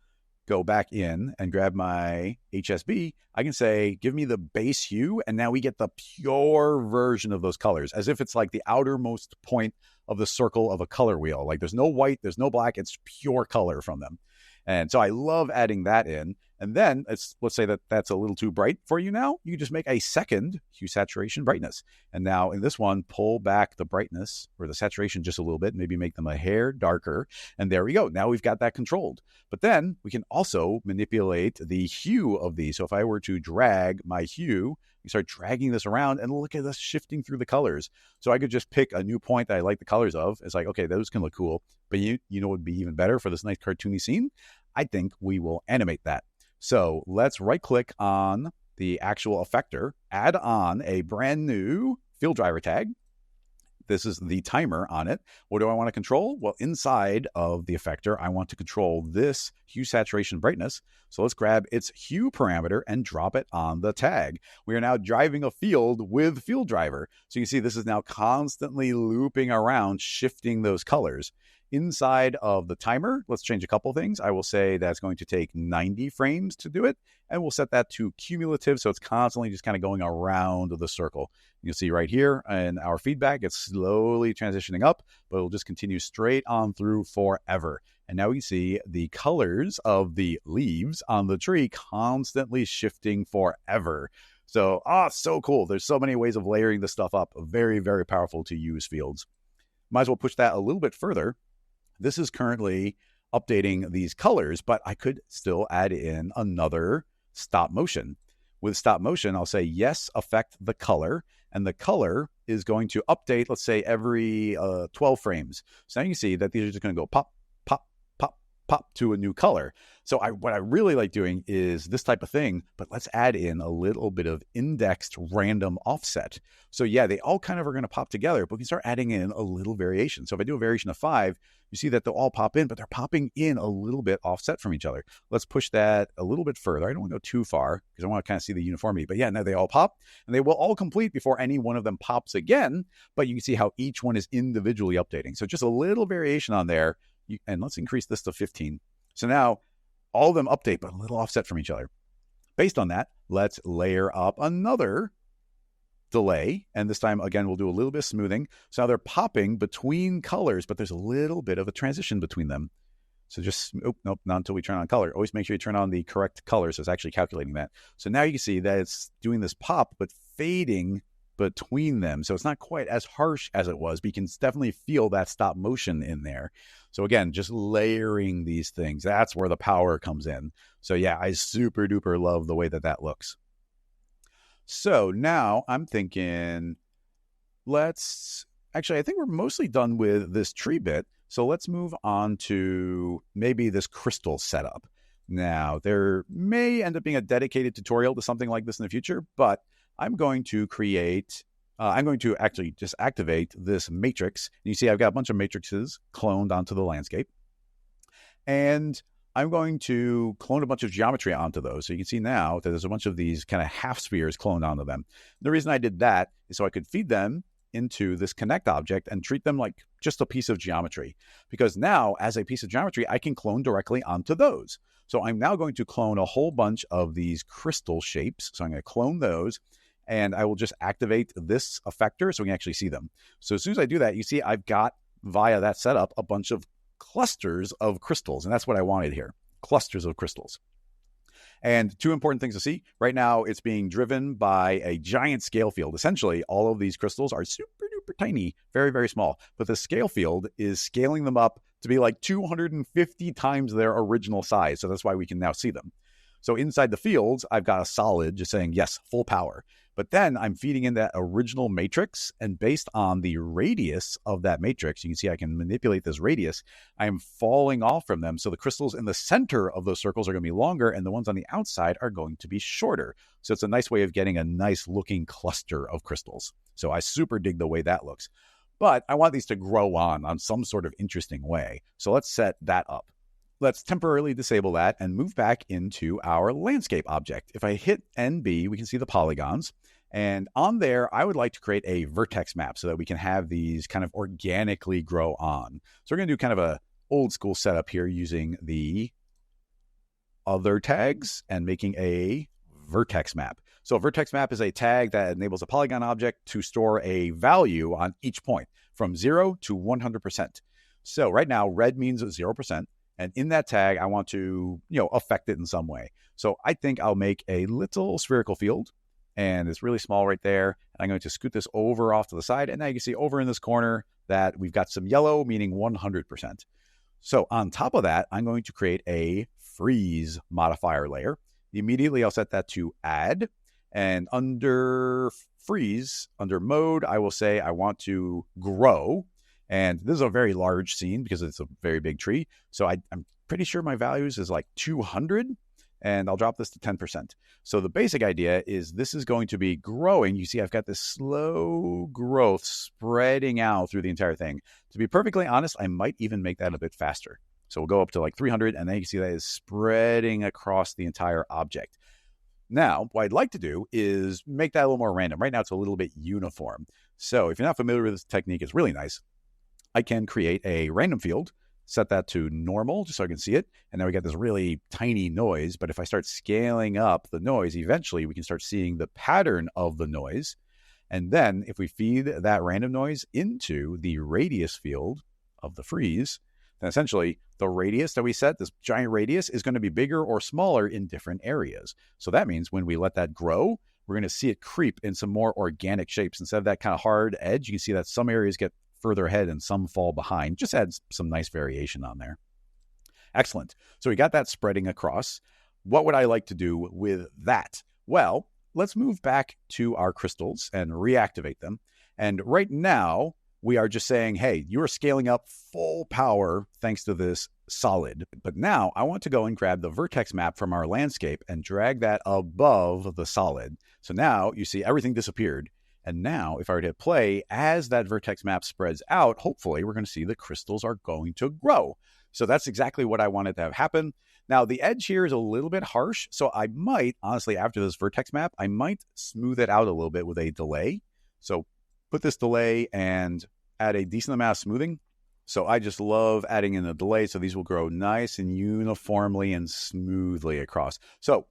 go back in and grab my HSB, I can say, give me the base hue, and now we get the pure version of those colors, as if it's like the outermost point of the circle of a color wheel. Like there's no white, there's no black, it's pure color from them. And so I love adding that in. And then let's say that that's a little too bright for you now. You just make a second hue, saturation, brightness. And now in this one, pull back the brightness or the saturation just a little bit, maybe make them a hair darker. And there we go. Now we've got that controlled. But then we can also manipulate the hue of these. So if I were to drag my hue, you start dragging this around and look at us shifting through the colors. So I could just pick a new point that I like the colors of. It's like, okay, those can look cool. But you know what would be even better for this nice cartoony scene? I think we will animate that. So let's right click on the actual effector, add on a brand new field driver tag, This is the timer on it. What do I want to control? Well, inside of the effector, I want to control this hue, saturation, brightness. So let's grab its hue parameter and drop it on the tag. We are now driving a field with Field Driver. So you can see this is now constantly looping around, shifting those colors. Inside of the timer, let's change a couple things. I will say that's going to take 90 frames to do it, and we'll set that to cumulative, so it's constantly just kind of going around the circle. You'll see right here in our feedback, it's slowly transitioning up, but it'll just continue straight on through forever. And now we see the colors of the leaves on the tree constantly shifting forever. So, so cool. There's so many ways of layering this stuff up. Very, very powerful to use fields. Might as well push that a little bit further. This is currently updating these colors, but I could still add in another stop motion. With stop motion, I'll say, yes, affect the color. And the color is going to update, let's say, every 12 frames. So now you can see that these are just going to go pop, pop, pop, pop to a new color. So what I really like doing is this type of thing, but let's add in a little bit of indexed random offset. So yeah, they all kind of are going to pop together, but we can start adding in a little variation. So if I do a variation of 5, you see that they'll all pop in, but they're popping in a little bit offset from each other. Let's push that a little bit further. I don't want to go too far because I want to kind of see the uniformity. But yeah, now they all pop, and they will all complete before any one of them pops again. But you can see how each one is individually updating. So just a little variation on there. And let's increase this to 15. So now all of them update, but a little offset from each other. Based on that, let's layer up another delay. And this time, again, we'll do a little bit of smoothing. So now they're popping between colors, but there's a little bit of a transition between them. So just, nope, not until we turn on color. Always make sure you turn on the correct color. So it's actually calculating that. So now you can see that it's doing this pop, but fading between them. So it's not quite as harsh as it was, but you can definitely feel that stop motion in there. So again, just layering these things, that's where the power comes in. So yeah, I super duper love the way that that looks. So now I'm thinking, I think we're mostly done with this tree bit. So let's move on to maybe this crystal setup. Now, there may end up being a dedicated tutorial to something like this in the future, but I'm going to actually just activate this matrix. And you see I've got a bunch of matrices cloned onto the landscape. And I'm going to clone a bunch of geometry onto those. So you can see now that there's a bunch of these kind of half spheres cloned onto them. The reason I did that is so I could feed them into this connect object and treat them like just a piece of geometry. Because now, as a piece of geometry, I can clone directly onto those. So I'm now going to clone a whole bunch of these crystal shapes. So I'm going to clone those, and I will just activate this effector so we can actually see them. So as soon as I do that, you see I've got, via that setup, a bunch of clusters of crystals. And that's what I wanted here, clusters of crystals. And two important things to see. Right now, it's being driven by a giant scale field. Essentially, all of these crystals are super duper tiny, very, very small. But the scale field is scaling them up to be like 250 times their original size. So that's why we can now see them. So inside the fields, I've got a solid just saying, yes, full power. But then I'm feeding in that original matrix, and based on the radius of that matrix, you can see I can manipulate this radius. I am falling off from them. So the crystals in the center of those circles are going to be longer, and the ones on the outside are going to be shorter. So it's a nice way of getting a nice looking cluster of crystals. So I super dig the way that looks. But I want these to grow on some sort of interesting way. So let's set that up. Let's temporarily disable that and move back into our landscape object. If I hit NB, we can see the polygons. And on there, I would like to create a vertex map so that we can have these kind of organically grow on. So we're going to do kind of a old school setup here using the other tags and making a vertex map. So a vertex map is a tag that enables a polygon object to store a value on each point from 0 to 100%. So right now, red means 0%. And in that tag, I want to, affect it in some way. So I think I'll make a little spherical field, and it's really small right there. And I'm going to scoot this over off to the side. And now you can see over in this corner that we've got some yellow, meaning 100%. So on top of that, I'm going to create a freeze modifier layer. Immediately, I'll set that to add. And under freeze, under mode, I will say I want to grow. And this is a very large scene because it's a very big tree. So I'm pretty sure my values is like 200. and I'll drop this to 10%. So the basic idea is this is going to be growing. You see, I've got this slow growth spreading out through the entire thing. To be perfectly honest, I might even make that a bit faster. So we'll go up to like 300, and then you can see that is spreading across the entire object. Now, what I'd like to do is make that a little more random. Right now, it's a little bit uniform. So if you're not familiar with this technique, it's really nice. I can create a random field, set that to normal just so I can see it. And now we got this really tiny noise. But if I start scaling up the noise, eventually we can start seeing the pattern of the noise. And then if we feed that random noise into the radius field of the freeze, then essentially the radius that we set, this giant radius, is going to be bigger or smaller in different areas. So that means when we let that grow, we're going to see it creep in some more organic shapes. Instead of that kind of hard edge, you can see that some areas get further ahead and some fall behind. Just adds some nice variation on there. Excellent. So we got that spreading across. What would I like to do with that? Well, let's move back to our crystals and reactivate them. And right now, we are just saying, hey, you are scaling up full power thanks to this solid. But now I want to go and grab the vertex map from our landscape and drag that above the solid. So now you see everything disappeared. And now if I were to hit play, as that vertex map spreads out, hopefully we're going to see the crystals are going to grow. So that's exactly what I wanted to have happen. Now the edge here is a little bit harsh. So I might, honestly, after this vertex map, I might smooth it out a little bit with a delay. So put this delay and add a decent amount of smoothing. So I just love adding in a delay. So these will grow nice and uniformly and smoothly across. So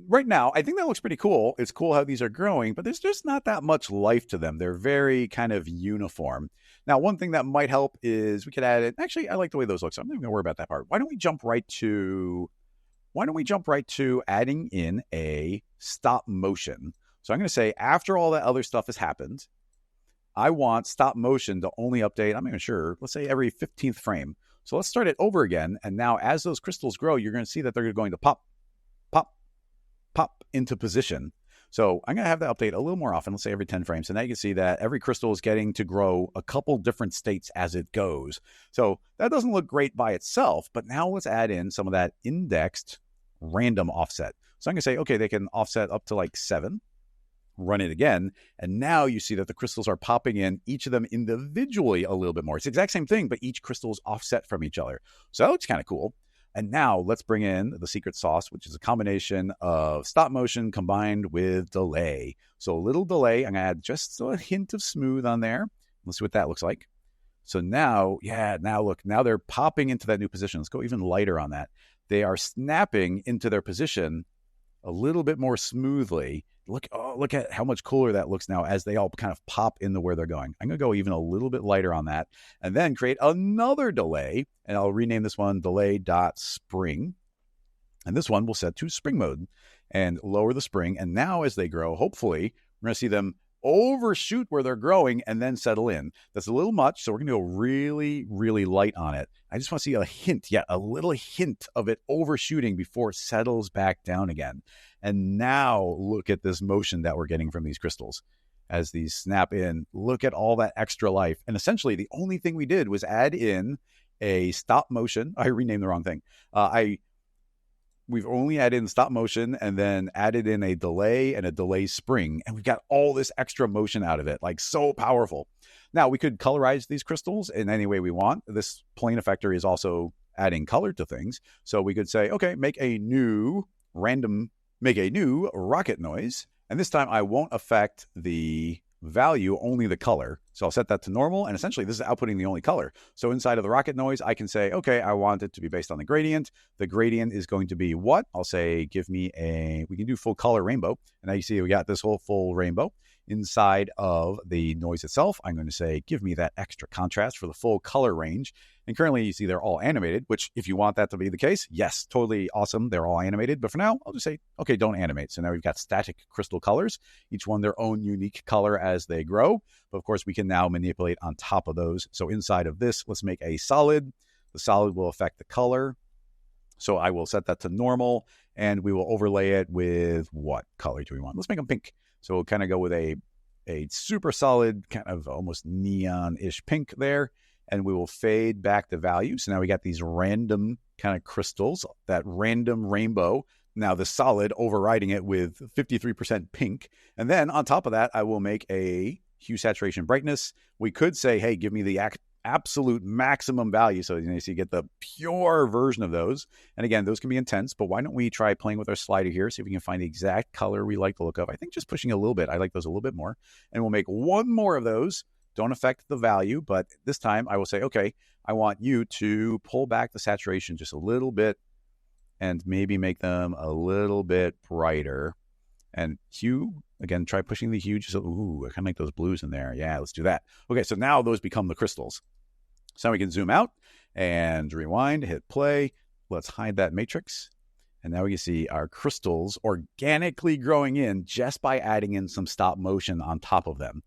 right now, I think that looks pretty cool. It's cool how these are growing, but there's just not that much life to them. They're very kind of uniform. Now, one thing that might help is we could add it. Actually, I like the way those look, so I'm not even gonna worry about that part. Why don't we jump right to adding in a stop motion? So I'm gonna say after all that other stuff has happened, I want stop motion to only update, I'm not even sure, let's say every 15th frame. So let's start it over again. And now as those crystals grow, you're going to see that they're going to pop, pop, pop into position. So I'm going to have that update a little more often, let's say every 10 frames. And now you can see that every crystal is getting to grow a couple different states as it goes. So that doesn't look great by itself, but now let's add in some of that indexed random offset. So I'm going to say, okay, they can offset up to like 7. Run it again, and now you see that the crystals are popping in, each of them individually a little bit more. It's the exact same thing, but each crystal is offset from each other. So that looks kind of cool. And now let's bring in the secret sauce, which is a combination of stop motion combined with delay. So a little delay, I'm going to add just a hint of smooth on there. Let's see what that looks like. So now, look, now they're popping into that new position. Let's go even lighter on that. They are snapping into their position a little bit more smoothly. Look at how much cooler that looks now as they all kind of pop into where they're going. I'm going to go even a little bit lighter on that and then create another delay. And I'll rename this one delay.spring. And this one we'll set to spring mode and lower the spring. And now as they grow, hopefully we're going to see them overshoot where they're growing and then settle in. That's a little much. So we're going to go really, really light on it. I just want to see a hint, a little hint of it overshooting before it settles back down again. And now look at this motion that we're getting from these crystals. As these snap in, look at all that extra life. And essentially the only thing we did was add in a stop motion. I renamed the wrong thing. We've only added in stop motion and then added in a delay and a delay spring. And we've got all this extra motion out of it, like so powerful. Now we could colorize these crystals in any way we want. This plane effector is also adding color to things. So we could say, okay, make a new rocket noise. And this time I won't affect the value, only the color. So I'll set that to normal. And essentially this is outputting the only color. So inside of the rocket noise, I can say, okay, I want it to be based on the gradient. The gradient is going to be what? I'll say, we can do full color rainbow. And now you see we got this whole full rainbow. Inside of the noise itself, I'm going to say, give me that extra contrast for the full color range. And currently you see they're all animated, which if you want that to be the case, yes, totally awesome. They're all animated. But for now, I'll just say, okay, don't animate. So now we've got static crystal colors, each one their own unique color as they grow. But of course, we can now manipulate on top of those. So inside of this, let's make a solid. The solid will affect the color. So I will set that to normal and we will overlay it with what color do we want? Let's make them pink. So we'll kind of go with a super solid, kind of almost neon-ish pink there. And we will fade back the value. So now we got these random kind of crystals, that random rainbow. now the solid, overriding it with 53% pink. And then on top of that, I will make a hue, saturation, brightness. We could say, hey, give me the absolute maximum value. So you get the pure version of those. And again, those can be intense, but why don't we try playing with our slider here, see if we can find the exact color we like the look of. I think just pushing a little bit. I like those a little bit more. And we'll make one more of those. Don't affect the value, but this time I will say, okay, I want you to pull back the saturation just a little bit and maybe make them a little bit brighter. And hue, again, try pushing the hue. Just, ooh, I kind of like those blues in there. Yeah, let's do that. Okay, so now those become the crystals. So we can zoom out and rewind, hit play. Let's hide that matrix. And now we can see our crystals organically growing in just by adding in some stop motion on top of them.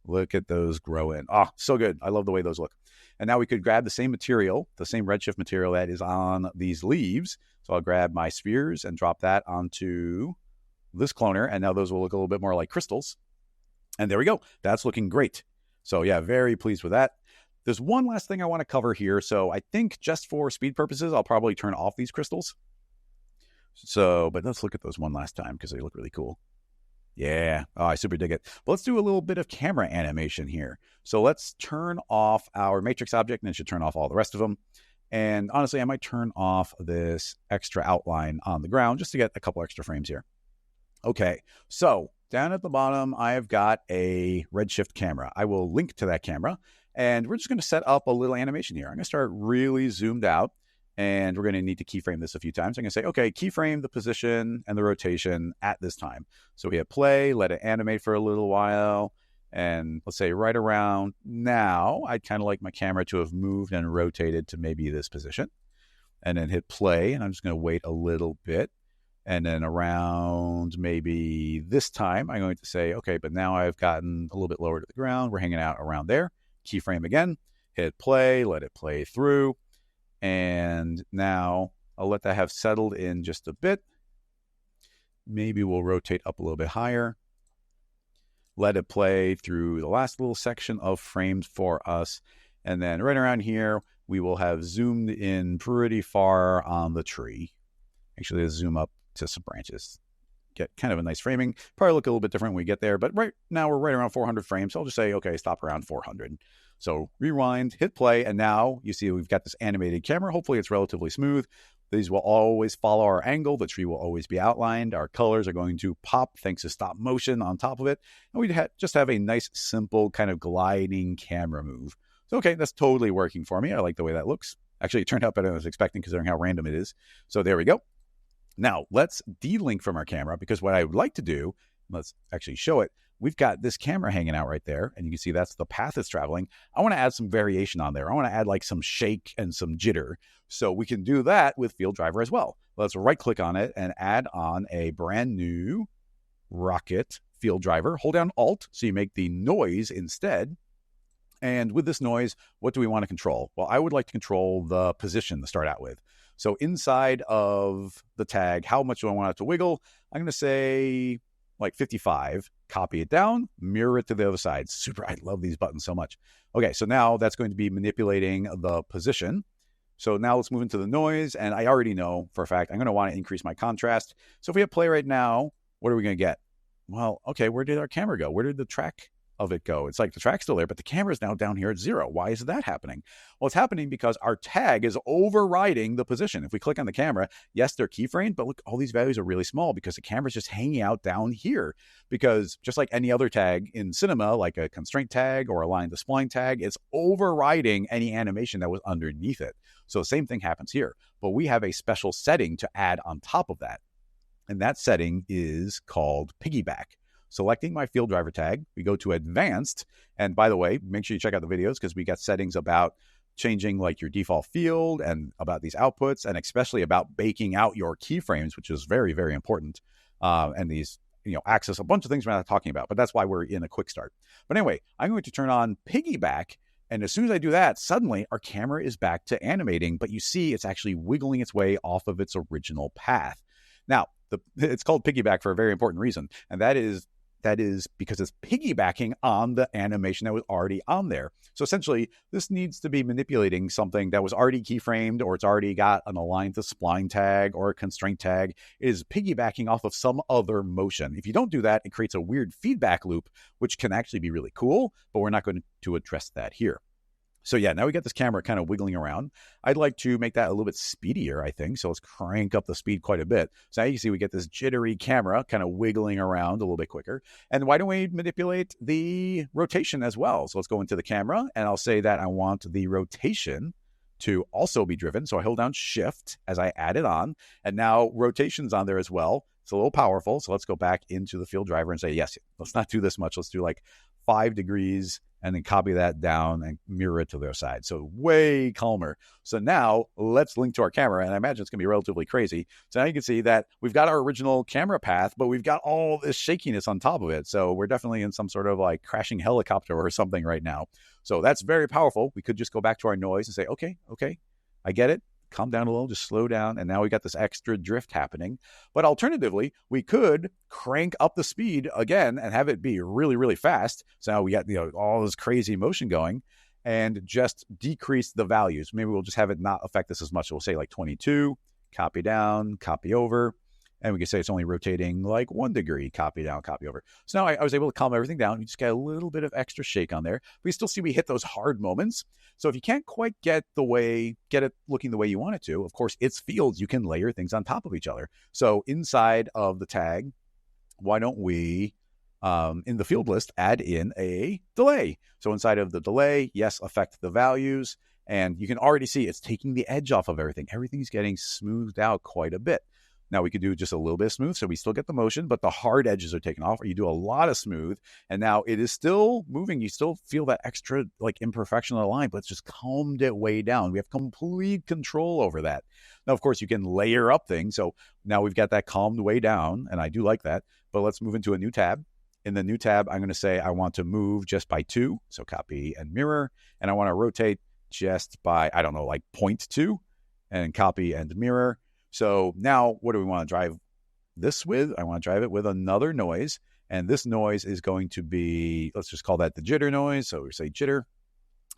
Look at those grow in. Oh, so good. I love the way those look. And now we could grab the same material, the same redshift material that is on these leaves. So I'll grab my spheres and drop that onto this cloner. And now those will look a little bit more like crystals. And there we go. That's looking great. So yeah, very pleased with that. There's one last thing I want to cover here. So I think just for speed purposes, I'll probably turn off these crystals. So, but let's look at those one last time because they look really cool. Yeah, oh, I super dig it. But let's do a little bit of camera animation here. So let's turn off our matrix object, and it should turn off all the rest of them. And honestly, I might turn off this extra outline on the ground just to get a couple extra frames here. Okay, so down at the bottom, I've got a redshift camera. I will link to that camera, and we're just going to set up a little animation here. I'm going to start really zoomed out. And we're going to need to keyframe this a few times. I'm going to say, okay, keyframe the position and the rotation at this time. So we hit play, let it animate for a little while. And let's say right around now, I'd kind of like my camera to have moved and rotated to maybe this position. And then hit play, and I'm just going to wait a little bit. And then around maybe this time, I'm going to say, okay, but now I've gotten a little bit lower to the ground. We're hanging out around there. Keyframe again, hit play, let it play through. And now I'll let that have settled in just a bit. Maybe we'll rotate up a little bit higher. Let it play through the last little section of frames for us. And then right around here, we will have zoomed in pretty far on the tree. Actually, let's zoom up to some branches. Get kind of a nice framing. Probably look a little bit different when we get there, but right now we're right around 400 frames. So I'll just say, okay, stop around 400. So rewind, hit play, and now you see we've got this animated camera. Hopefully it's relatively smooth. These will always follow our angle. The tree will always be outlined. Our colors are going to pop thanks to stop motion on top of it. And we just have a nice, simple kind of gliding camera move. So, okay, that's totally working for me. I like the way that looks. Actually, it turned out better than I was expecting considering how random it is. So there we go. Now, let's delink from our camera because what I would like to do, let's actually show it. We've got this camera hanging out right there, and you can see that's the path it's traveling. I want to add some variation on there. I want to add like some shake and some jitter. So we can do that with Field Driver as well. Let's right-click on it and add on a brand new RKT Field Driver. Hold down Alt so you make the noise instead. And with this noise, what do we want to control? Well, I would like to control the position to start out with. So inside of the tag, how much do I want it to wiggle? I'm going to say like 55, copy it down, mirror it to the other side. Super, I love these buttons so much. Okay, so now that's going to be manipulating the position. So now let's move into the noise, and I already know for a fact I'm going to want to increase my contrast. So if we hit play right now, what are we going to get? Well, okay, where did our camera go? Where did the track of it go? It's like the track's still there, but the camera is now down here at 0. Why is that happening? Well, it's happening because our tag is overriding the position. If we click on the camera, yes, they're keyframed, but look, all these values are really small because the camera's just hanging out down here. Because just like any other tag in cinema, like a constraint tag or a line to spline tag, it's overriding any animation that was underneath it. So the same thing happens here, but we have a special setting to add on top of that. And that setting is called piggyback. Selecting my field driver tag, we go to advanced. And by the way, make sure you check out the videos because we got settings about changing like your default field and about these outputs, and especially about baking out your keyframes, which is very, very important. And these, access a bunch of things we're not talking about, but that's why we're in a quick start. But anyway, I'm going to turn on piggyback. And as soon as I do that, suddenly our camera is back to animating, but you see it's actually wiggling its way off of its original path. Now, it's called piggyback for a very important reason, and that is that is because it's piggybacking on the animation that was already on there. So essentially, this needs to be manipulating something that was already keyframed, or it's already got an align to spline tag or a constraint tag. It is piggybacking off of some other motion. If you don't do that, it creates a weird feedback loop, which can actually be really cool, but we're not going to address that here. So yeah, now we got this camera kind of wiggling around. I'd like to make that a little bit speedier, I think. So let's crank up the speed quite a bit. So now you can see we get this jittery camera kind of wiggling around a little bit quicker. And why don't we manipulate the rotation as well? So let's go into the camera, and I'll say that I want the rotation to also be driven. So I hold down Shift as I add it on, and now rotation's on there as well. It's a little powerful. So let's go back into the field driver and say, yes, let's not do this much. Let's do like 5 degrees, and then copy that down and mirror it to the other side. So way calmer. So now let's link to our camera, and I imagine it's going to be relatively crazy. So now you can see that we've got our original camera path, but we've got all this shakiness on top of it. So we're definitely in some sort of like crashing helicopter or something right now. So that's very powerful. We could just go back to our noise and say, okay, I get it. Calm down a little, just slow down. And now we got this extra drift happening. But alternatively, we could crank up the speed again and have it be really, really fast. So now we got, all this crazy motion going, and just decrease the values. Maybe we'll just have it not affect this as much. We'll say like 22, copy down, copy over. And we can say it's only rotating like 1 degree, copy down, copy over. So now I was able to calm everything down. You just get a little bit of extra shake on there. But you still see we hit those hard moments. So if you can't quite get it looking the way you want it to, of course, it's fields. You can layer things on top of each other. So inside of the tag, why don't we, in the field list, add in a delay? So inside of the delay, yes, affect the values. And you can already see it's taking the edge off of everything. Everything's getting smoothed out quite a bit. Now we could do just a little bit of smooth, so we still get the motion, but the hard edges are taken off, or you do a lot of smooth, and now it is still moving. You still feel that extra like imperfection on the line, but it's just calmed it way down. We have complete control over that. Now, of course, you can layer up things. So now we've got that calmed way down, and I do like that, but let's move into a new tab. In the new tab, I'm going to say I want to move just by 2, so copy and mirror, and I want to rotate just by, I don't know, like 0.2, and copy and mirror. So now what do we want to drive this with? I want to drive it with another noise. And this noise is going to be, let's just call that the jitter noise. So we say jitter.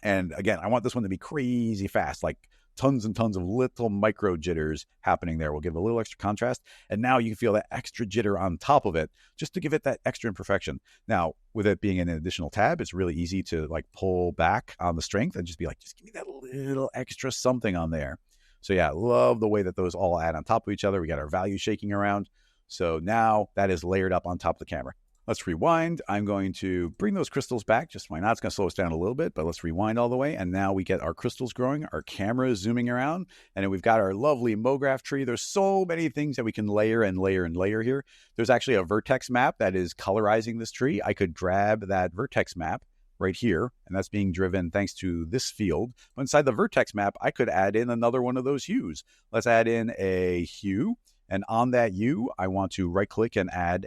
And again, I want this one to be crazy fast, like tons and tons of little micro jitters happening there. We'll give it a little extra contrast. And now you can feel that extra jitter on top of it, just to give it that extra imperfection. Now, with it being an additional tab, it's really easy to like pull back on the strength and just be like, just give me that little extra something on there. So yeah, love the way that those all add on top of each other. We got our value shaking around. So now that is layered up on top of the camera. Let's rewind. I'm going to bring those crystals back. Just why not? It's going to slow us down a little bit, but let's rewind all the way. And now we get our crystals growing, our camera is zooming around, and then we've got our lovely mograph tree. There's so many things that we can layer and layer and layer here. There's actually a vertex map that is colorizing this tree. I could grab that vertex map right here, and that's being driven thanks to this field. But inside the vertex map, I could add in another one of those hues. Let's add in a hue, and on that hue, I want to right-click and add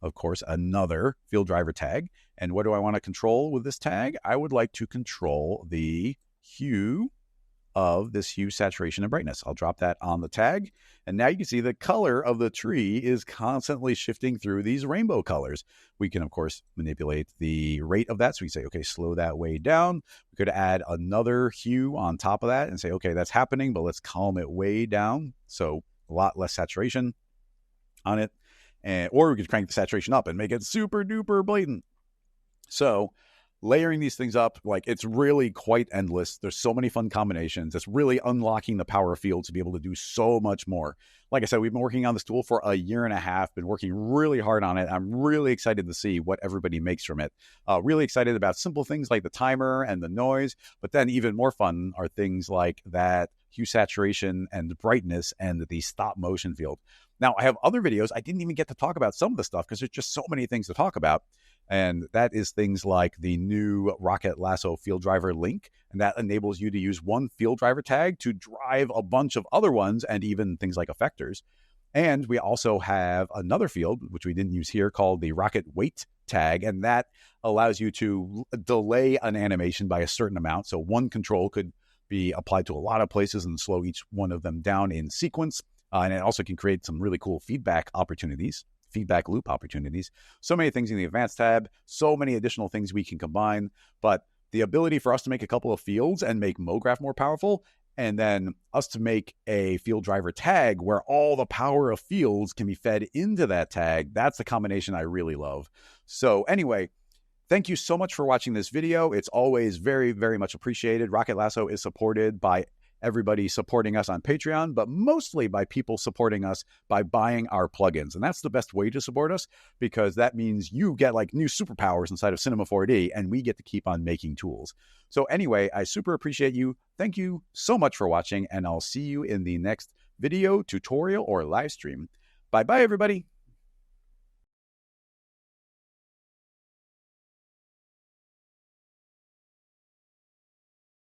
of course, another field driver tag. And what do I want to control with this tag? I would like to control the hue of this hue, saturation, and brightness. I'll drop that on the tag. And now you can see the color of the tree is constantly shifting through these rainbow colors. We can, of course, manipulate the rate of that. So we say, okay, slow that way down. We could add another hue on top of that and say, okay, that's happening, but let's calm it way down. So a lot less saturation on it. Or we could crank the saturation up and make it super duper blatant. So layering these things up, like, it's really quite endless. There's so many fun combinations. It's really unlocking the power of Field to be able to do so much more. Like I said, we've been working on this tool for a year and a half, been working really hard on it. I'm really excited to see what everybody makes from it. Really excited about simple things like the timer and the noise, but then even more fun are things like that hue, saturation, and brightness, and the stop motion field. Now, I have other videos. I didn't even get to talk about some of the stuff because there's just so many things to talk about. And that is things like the new Rocket Lasso field driver link. And that enables you to use one field driver tag to drive a bunch of other ones, and even things like effectors. And we also have another field, which we didn't use here, called the Rocket Wait tag. And that allows you to delay an animation by a certain amount. So one control could be applied to a lot of places and slow each one of them down in sequence. And it also can create some really cool feedback opportunities. feedback loop opportunities, so many things in the advanced tab, so many additional things we can combine. But the ability for us to make a couple of fields and make mograph more powerful, and then us to make a field driver tag where all the power of fields can be fed into that tag, that's the combination I really love. So anyway, thank you so much for watching this video. It's always very, very much appreciated. Rocket Lasso is supported by everybody supporting us on Patreon, but mostly by people supporting us by buying our plugins. And that's the best way to support us, because that means you get like new superpowers inside of Cinema 4D, and we get to keep on making tools. So anyway, I super appreciate you. Thank you so much for watching, and I'll see you in the next video, tutorial, or live stream. Bye-bye, everybody.